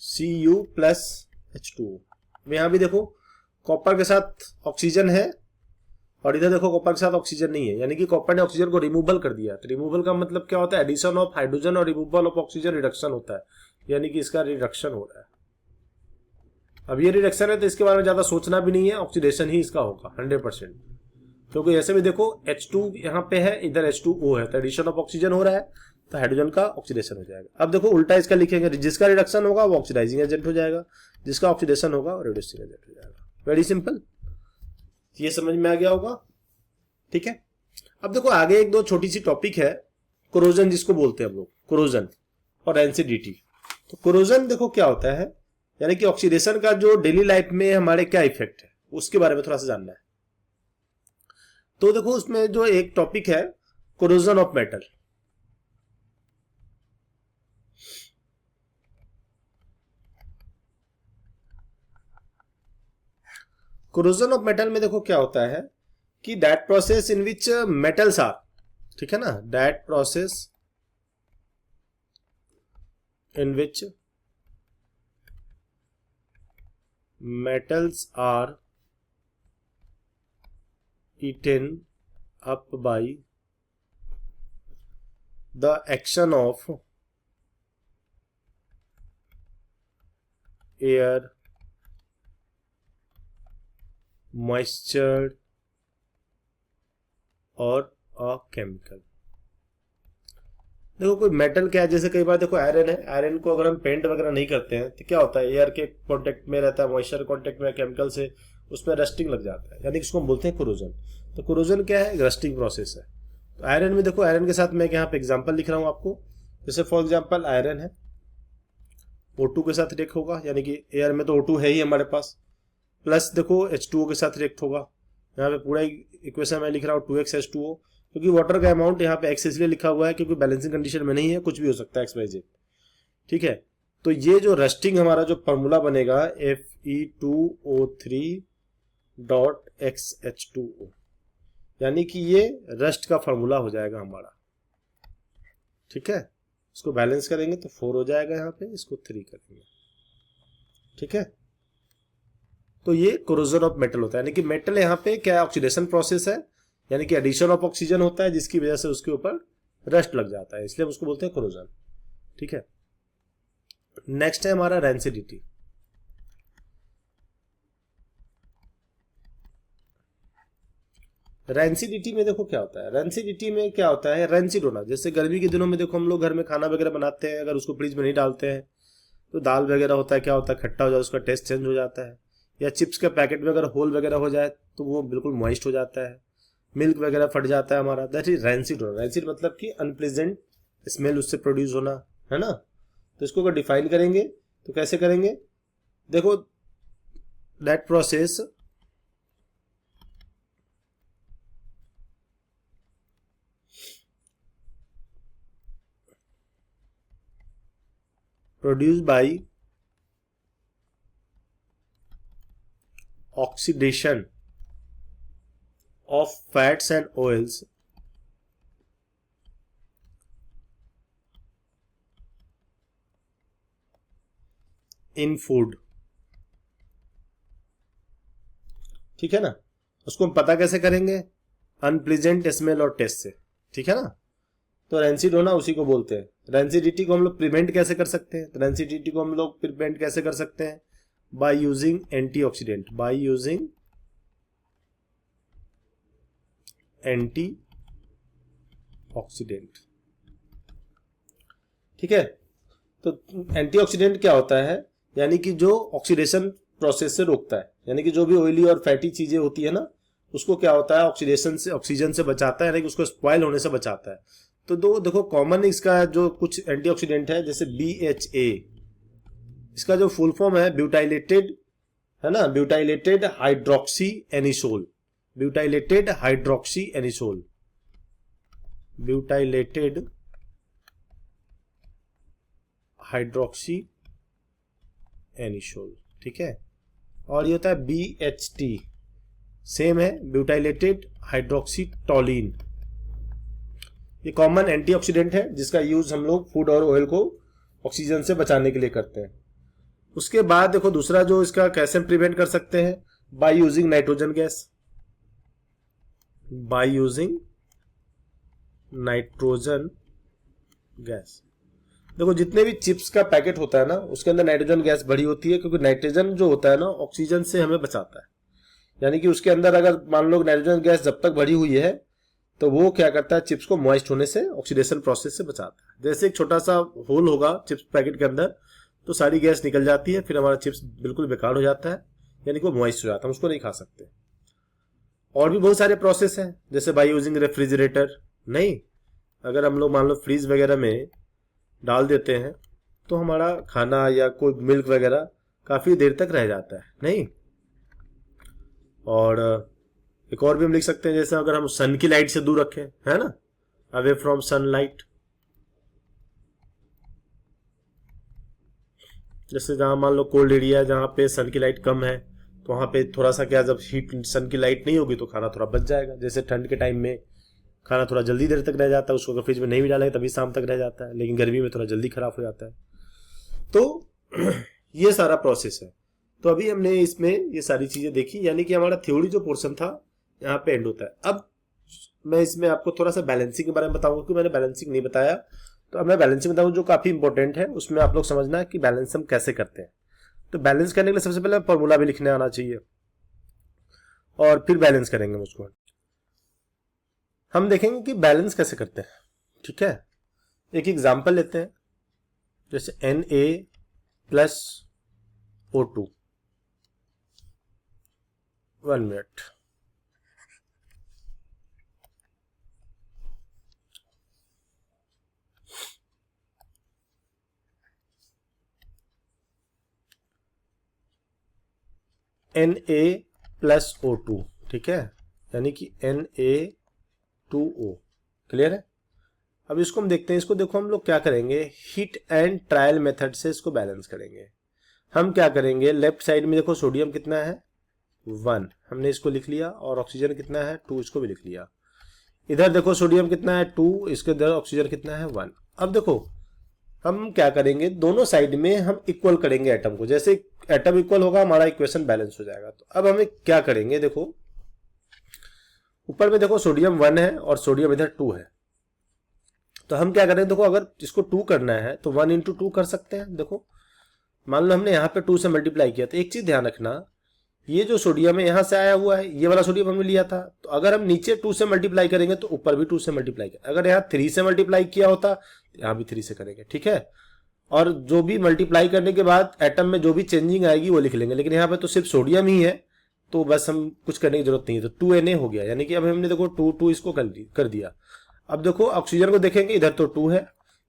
Cu plus H2O। यहां भी देखो कॉपर के साथ ऑक्सीजन है और इधर देखो कॉपर के साथ ऑक्सीजन नहीं है, यानी कि कॉपर ने ऑक्सीजन को रिमूवल कर दिया। तो रिमूवल का मतलब क्या होता है? एडिशन ऑफ हाइड्रोजन और रिमूवल ऑफ ऑक्सीजन रिडक्शन होता है, यानी कि इसका रिडक्शन हो रहा है। अब ये रिडक्शन है तो इसके बारे में ज्यादा सोचना भी नहीं है, ऑक्सीडेशन ही इसका होगा 100%, क्योंकि ऐसे में देखो H2 यहाँ पे है, इधर H2O है, तो एडिशन ऑफ ऑक्सीजन हो रहा है, तो हाइड्रोजन का ऑक्सीडेशन हो जाएगा। अब देखो उल्टा इसका लिखेंगे, जिसका रिडक्शन होगा वो ऑक्सीडाइजिंग एजेंट हो जाएगा, जिसका ऑक्सीडेशन होगा वो रिड्यूसिंग एजेंट हो जाएगा। वेरी सिंपल, ये समझ में आ गया होगा। ठीक है, अब देखो आगे एक दो छोटी सी टॉपिक है, कोरोजन जिसको बोलते हैं हम लोग, कोरोजन और एनसीडीटी। तो कोरोजन देखो क्या होता है, यानी कि ऑक्सीडेशन का जो डेली लाइफ में हमारे क्या इफेक्ट है उसके बारे में थोड़ा सा जानना है। तो देखो उसमें जो एक टॉपिक है corrosion of metal. Corrosion of metal में देखो क्या होता है कि that process in which metals are, ठीक है ना, that process in which metals are eaten up by the action of air, moisture और a chemical। देखो कोई मेटल क्या है, जैसे कई बार देखो आयरन है, आयरन को अगर हम पेंट वगैरह नहीं करते हैं तो क्या होता है, एयर के कांटेक्ट में रहता है, मॉइस्चर कांटेक्ट में, केमिकल से उसमें रस्टिंग लग जाता है, यानी कि इसको हम बोलते हैं कोरोजन। तो कोरोजन क्या है? रस्टिंग प्रोसेस है। तो आयरन में देखो, आयरन के साथ मैं यहाँ पे एग्जाम्पल लिख रहा हूँ आपको। जैसे फॉर एग्जाम्पल आयरन है, O2 के साथ रिएक्ट होगा, यानी कि एयर में तो O2 है ही हमारे पास, प्लस देखो H2O के साथ रिएक्ट होगा। यहाँ पे पूरा इक्वेशन मैं लिख रहा हूँ 2xH2O, क्योंकि वाटर का अमाउंट यहाँ पे x इसलिए लिखा हुआ है क्योंकि बैलेंसिंग कंडीशन में नहीं है, कुछ भी हो सकता है XYZ। ठीक है, तो ये जो रस्टिंग हमारा जो फॉर्मूला बनेगा Fe2O3.XH2O, यानी कि ये रस्ट का फॉर्मूला हो जाएगा हमारा। ठीक है, इसको बैलेंस करेंगे तो 4 हो जाएगा, यहाँ पे इसको 3 करेंगे। ठीक है, तो ये कोरोजन ऑफ मेटल होता है, यानी कि मेटल यहाँ पे क्या ऑक्सीडेशन प्रोसेस है, यानी कि एडिशन ऑफ ऑक्सीजन होता है जिसकी वजह से उसके ऊपर रस्ट लग जाता है, इसलिए हम उसको बोलते हैं कोरोजन। ठीक है, नेक्स्ट है हमारा रेंसिडिटी। रेंसिडिटी में देखो क्या होता है, रेंसिडिटी में क्या होता है, रेंसिड होना। जैसे गर्मी के दिनों में देखो हम लोग घर में खाना वगैरह बनाते हैं, अगर उसको फ्रिज में नहीं डालते हैं तो दाल वगैरह होता है, क्या होता है, खट्टा हो जाता है, उसका टेस्ट चेंज हो जाता है। या चिप्स के पैकेट में अगर होल वगैरह हो जाए तो वो बिल्कुल मॉइस्ट हो जाता है, मिल्क वगैरह फट जाता है हमारा, दैट इज रेंसिड होना। रेंसिड मतलब कि अनप्लेजेंट स्मेल उससे प्रोड्यूस होना, है ना। तो इसको अगर डिफाइन करेंगे तो कैसे करेंगे, देखो that process produced by oxidation of fats and oils in food, ठीक है ना। उसको हम पता कैसे करेंगे, अनप्लीजेंट स्मेल और टेस्ट से, ठीक है ना। तो रैंसिड होना उसी को बोलते हैं। रैंसिडिटी को हम लोग प्रिवेंट कैसे कर सकते हैं, रैंसिडिटी को हम लोग प्रिवेंट कैसे कर सकते हैं, by using antioxidant, by using antioxidant, ठीक है। तो एंटीऑक्सीडेंट क्या होता है, यानी कि जो ऑक्सीडेशन प्रोसेस से रोकता है, यानी कि जो भी ऑयली और फैटी चीजें होती है ना, उसको क्या होता है, ऑक्सीडेशन से, ऑक्सीजन से बचाता है, यानी कि उसको स्पॉइल होने से बचाता है। तो देखो कॉमन इसका जो कुछ एंटीऑक्सीडेंट है, जैसे BHA, इसका जो फुल फॉर्म है ब्यूटाइलेटेड, है ना, butylated hydroxy anisole, butylated hydroxy anisole, butylated hydroxy anisole, ठीक है। और ये होता है BHT, सेम है, ब्यूटाइलेटेड हाइड्रोक्सीटोलिन। ये कॉमन एंटीऑक्सीडेंट है जिसका यूज हम लोग फूड और ऑयल को ऑक्सीजन से बचाने के लिए करते हैं। उसके बाद देखो दूसरा जो इसका कैसे प्रिवेंट कर सकते हैं, by using nitrogen gas, by using nitrogen gas. देखो जितने भी चिप्स का पैकेट होता है ना, उसके अंदर नाइट्रोजन गैस भरी होती है, क्योंकि नाइट्रोजन जो होता है ना ऑक्सीजन से हमें बचाता है। यानी कि उसके अंदर अगर मान लो नाइट्रोजन गैस जब तक भरी हुई है तो वो क्या करता है, चिप्स को मॉइस्ट होने से, ऑक्सीडेशन प्रोसेस से बचाता है। जैसे एक छोटा सा होल होगा चिप्स पैकेट के अंदर, तो सारी गैस निकल जाती है, फिर हमारा चिप्स बिल्कुल बेकार हो जाता है, यानी कि वो मॉइस्ट हो जाता है, हम उसको नहीं खा सकते। और भी बहुत सारे प्रोसेस हैं, जैसे बाय यूजिंग रेफ्रिजरेटर, नहीं, अगर हम लोग मान लो फ्रीज वगैरह में डाल देते हैं तो हमारा खाना या कोई मिल्क वगैरह काफी देर तक रह जाता है, नहीं। और एक और भी हम लिख सकते हैं, जैसे अगर हम सन की लाइट से दूर रखें, है ना, अवे फ्रॉम सनलाइट, जैसे जहां मान लो कोल्ड एरिया है जहां पे सन की लाइट कम है, तो वहां पे थोड़ा सा क्या, जब हीट सन की लाइट नहीं होगी तो खाना थोड़ा बच जाएगा। जैसे ठंड के टाइम में खाना थोड़ा जल्दी देर तक रह जाता है, उसको अगर फ्रिज में नहीं भी डालेंगे तभी शाम तक रह जाता है, लेकिन गर्मी में थोड़ा जल्दी खराब हो जाता है। तो ये सारा प्रोसेस है। तो अभी हमने इसमें ये सारी चीजें देखी, यानी कि हमारा थ्योरी जो पोर्शन था यहाँ पे एंड होता है। अब मैं इसमें आपको थोड़ा सा बैलेंसिंग के बारे में बताऊंगा, क्योंकि मैंने बैलेंसिंग नहीं बताया, तो अब मैं बैलेंसिंग बताऊँ जो काफी इंपॉर्टेंट है। उसमें आप लोग समझना है कि बैलेंस हम कैसे करते हैं। तो बैलेंस करने के लिए सबसे पहले फॉर्मूला भी लिखने आना चाहिए, और फिर बैलेंस करेंगे उसको। हम देखेंगे कि बैलेंस कैसे करते हैं, ठीक है। एक एग्जांपल लेते हैं, जैसे Na+O2, 1 मिनट। Na+O2, ठीक है, यानी कि Na2O, क्लियर है। अब इसको हम देखते हैं, इसको देखो हम लोग क्या करेंगे, हिट एंड ट्रायल मेथड से इसको बैलेंस करेंगे। हम क्या करेंगे, लेफ्ट साइड में देखो सोडियम कितना है 1, हमने इसको लिख लिया, और ऑक्सीजन कितना है 2, इसको भी लिख लिया। इधर देखो सोडियम कितना है 2, इसके इधर ऑक्सीजन कितना है 1। अब देखो हम क्या करेंगे, दोनों साइड में हम इक्वल करेंगे एटम को, जैसे एटम इक्वल होगा हमारा इक्वेशन बैलेंस हो जाएगा। तो अब हमें क्या करेंगे, देखो ऊपर में देखो सोडियम 1 है और सोडियम इधर 2 है, तो हम क्या करें, देखो अगर इसको 2 करना है तो 1 इंटू 2 कर सकते हैं। देखो मान लो हमने यहाँ पे 2 से मल्टीप्लाई किया, तो एक चीज ध्यान रखना, ये जो सोडियम है यहाँ से आया हुआ है, ये वाला सोडियम हमने लिया था, तो अगर हम नीचे 2 से मल्टीप्लाई करेंगे तो ऊपर भी 2 से मल्टीप्लाई करें। अगर यहाँ 3 से मल्टीप्लाई किया होता तो यहाँ भी 3 से करेंगे, ठीक है। और जो भी मल्टीप्लाई करने के बाद एटम में जो भी चेंजिंग आएगी वो लिख लेंगे, लेकिन यहाँ पे तो सिर्फ सोडियम ही है, तो बस हम कुछ करने की जरूरत नहीं है। तो 2Na हो गया, यानी कि अब हमने देखो 2 इसको कर दिया। अब देखो ऑक्सीजन को देखेंगे, इधर तो 2 है,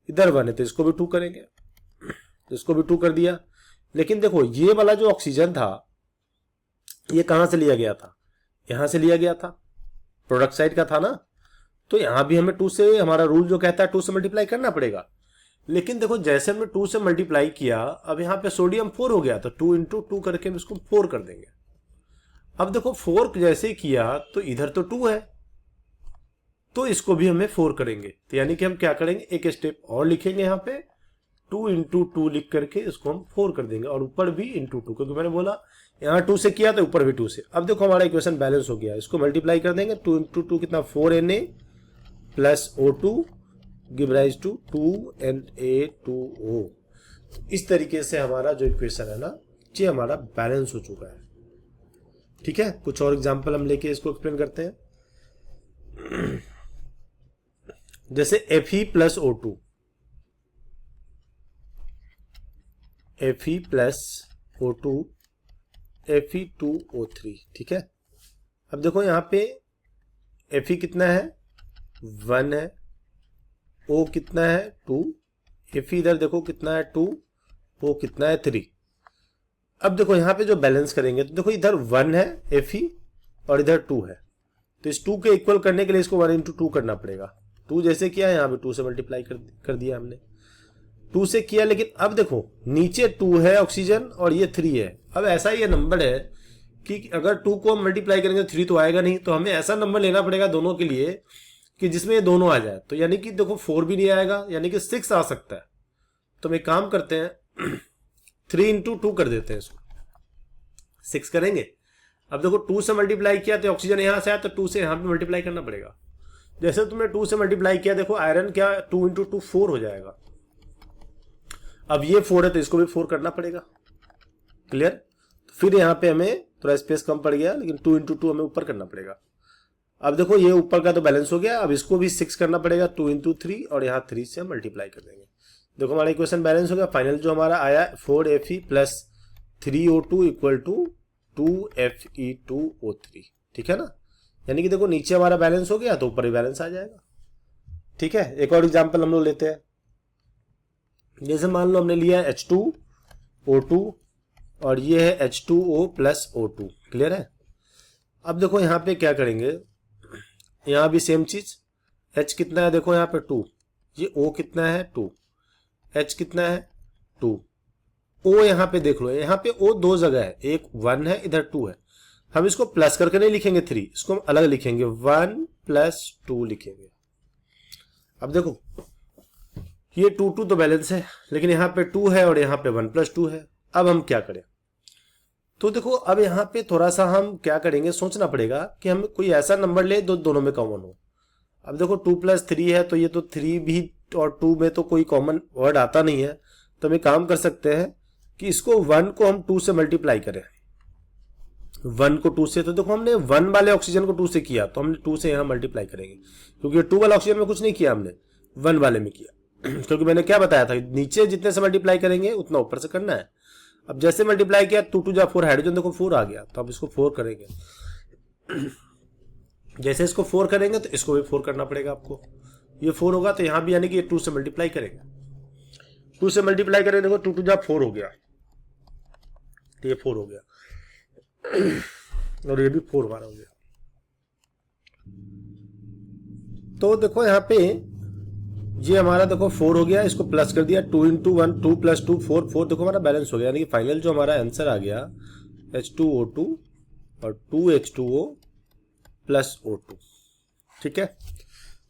इधर 1 है, तो इसको भी 2 करेंगे, तो इसको भी 2 कर दिया। लेकिन देखो ये वाला जो ऑक्सीजन था ये कहां से लिया गया था, यहां से लिया गया था, प्रोडक्ट साइड का था ना, तो यहां भी हमें 2 से, हमारा रूल जो कहता है 2 से मल्टीप्लाई करना पड़ेगा। लेकिन देखो जैसे हमने 2 से मल्टीप्लाई किया, अब यहाँ पे सोडियम 4 हो गया, तो 2 इंटू 2 करके हम इसको 4 कर देंगे। अब देखो 4 जैसे किया तो इधर तो 2 है, तो इसको भी हमें 4 करेंगे। तो यानी कि हम क्या करेंगे, एक स्टेप और लिखेंगे यहाँ पे, 2 इंटू 2 लिख करके इसको हम 4 कर देंगे, और ऊपर भी इंटू 2, क्योंकि मैंने बोला यहाँ 2 से किया तो ऊपर भी 2 से। अब देखो हमारा इक्वेशन बैलेंस हो गया, इसको मल्टीप्लाई कर देंगे, 2 इंटू 2 कितना 4Na plus O2 give rise to 2Na2O। इस तरीके से हमारा जो इक्वेशन है ना, ये हमारा बैलेंस हो चुका है। ठीक है, कुछ और एग्जांपल हम लेके इसको एक्सप्लेन करते हैं। जैसे Fe plus O2, Fe plus O2 Fe2O3। ठीक है, अब देखो यहाँ पे Fe कितना है, 1 है, O कितना है 2, Fe इधर देखो कितना है 2, O कितना है 3। अब देखो यहाँ पे जो बैलेंस करेंगे तो देखो इधर 1 है Fe और इधर 2 है, तो इस 2 के इक्वल करने के लिए इसको 1 इंटू 2 करना पड़ेगा। 2 जैसे किया यहाँ पे 2 से मल्टीप्लाई कर दिया हमने, 2 से किया। लेकिन अब देखो नीचे 2 है ऑक्सीजन और ये 3 है। अब ऐसा ये नंबर है कि अगर 2 को हम मल्टीप्लाई करेंगे 3 तो आएगा नहीं, तो हमें ऐसा नंबर लेना पड़ेगा दोनों के लिए कि जिसमें ये दोनों आ जाए। तो यानी कि देखो 4 भी नहीं आएगा, यानी कि 6 आ सकता है। तो हम एक काम करते हैं 3 इंटू 2 कर देते हैं, इसको 6 करेंगे। अब देखो 2 से मल्टीप्लाई किया तो ऑक्सीजन यहां से आया, तो 2 से यहां पे मल्टीप्लाई करना पड़ेगा। जैसे तुमने 2 से मल्टीप्लाई किया, देखो आयरन क्या 2 इंटू 2 4 हो जाएगा। अब ये 4 है तो इसको भी 4 करना पड़ेगा। क्लियर? फिर यहाँ पे हमें थोड़ा स्पेस कम पड़ गया, लेकिन 2 इंटू 2 हमें ऊपर करना पड़ेगा। अब देखो ये ऊपर का तो बैलेंस हो गया, अब इसको भी 6 करना पड़ेगा, 2 इंटू 3, और यहाँ 3 से मल्टीप्लाई कर देंगे। देखो हमारा इक्वेशन बैलेंस हो गया। फाइनल जो हमारा आया 4Fe plus 3O2 equal to 2Fe2O3। ठीक है ना, यानी कि देखो नीचे हमारा बैलेंस हो गया तो ऊपर भी बैलेंस आ जाएगा। ठीक है, एक और एग्जांपल हम लोग लेते हैं। जैसे मान लो हमने लिया है H2O2 और ये है H2O प्लस O2। क्लियर है? अब देखो यहाँ पे क्या करेंगे, यहाँ भी सेम चीज। H कितना है देखो यहाँ पे 2, ये O कितना है 2, H कितना है 2, O यहाँ पे देख लो, यहाँ पे O 2 जगह है, एक 1 है इधर 2 है। हम इसको प्लस करके नहीं लिखेंगे 3, इसको हम अलग लिखेंगे 1 प्लस 2 लिखेंगे। अब देखो ये 2 2 तो बैलेंस है, लेकिन यहाँ पे 2 है और यहाँ पे 1 प्लस 2 है। अब हम क्या करें, तो देखो अब यहाँ पे थोड़ा सा हम क्या करेंगे, सोचना पड़ेगा कि हम कोई ऐसा नंबर ले दोनों में कॉमन हो। अब देखो 2 प्लस 3 है, तो ये तो 3 भी और 2 में तो कोई कॉमन वर्ड आता नहीं है। तो हम एक काम कर सकते हैं कि इसको 1 को हम 2 से मल्टीप्लाई करें, 1 को 2 से। तो देखो हमने 1 वाले ऑक्सीजन को 2 से किया, तो हमने 2 से यहाँ मल्टीप्लाई करेंगे, क्योंकि 2 वाले ऑक्सीजन में कुछ नहीं किया हमने, 1 वाले में किया। क्योंकि मैंने क्या बताया था, नीचे जितने से मल्टीप्लाई करेंगे उतना ऊपर से करना है। अब जैसे मल्टीप्लाई किया 2 2 जा 4, हाइड्रोजन देखो 4 आ गया, तो अब इसको 4 करेंगे। जैसे इसको 4 करेंगे तो इसको भी 4 करना पड़ेगा आपको। ये 4 होगा तो यहाँ भी यानी कि ये 2 से मल्टीप्लाई करेंगे, 2 से मल्टीप्लाई करेंगे, देखो 2 2 जा 4 हो गया, तो ये 4 हो गया और ये भी 4 हमारा हो गया। तो देखो यहाँ पे ये हमारा देखो 4 हो गया, इसको प्लस कर दिया, 2 इंटू 1 2 प्लस 2 4 4। देखो हमारा बैलेंस हो गया, यानी कि फाइनल जो हमारा आंसर आ गया H2O2 और 2H2O प्लस O2। ठीक है,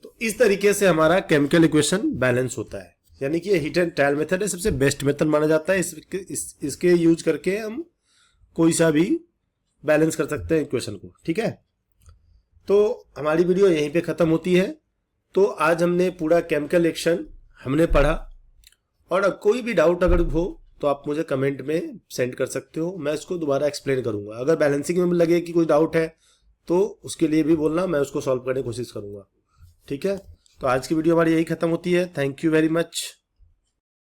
तो इस तरीके से हमारा केमिकल इक्वेशन बैलेंस होता है। यानी कि ये हीट एंड ट्रायल मेथड है, सबसे बेस्ट मेथड माना जाता है। इसके यूज करके हम कोई सा भी बैलेंस कर सकते हैं इक्वेशन को। ठीक है, तो हमारी वीडियो यहीं पे खत्म होती है। तो आज हमने पूरा केमिकल रिएक्शन हमने पढ़ा, और कोई भी डाउट अगर हो तो आप मुझे कमेंट में सेंड कर सकते हो, मैं इसको दोबारा एक्सप्लेन करूंगा। अगर बैलेंसिंग में लगे कि कोई डाउट है तो उसके लिए भी बोलना, मैं उसको सॉल्व करने की कोशिश करूंगा। ठीक है, तो आज की वीडियो हमारी यही खत्म होती है। Thank you very much.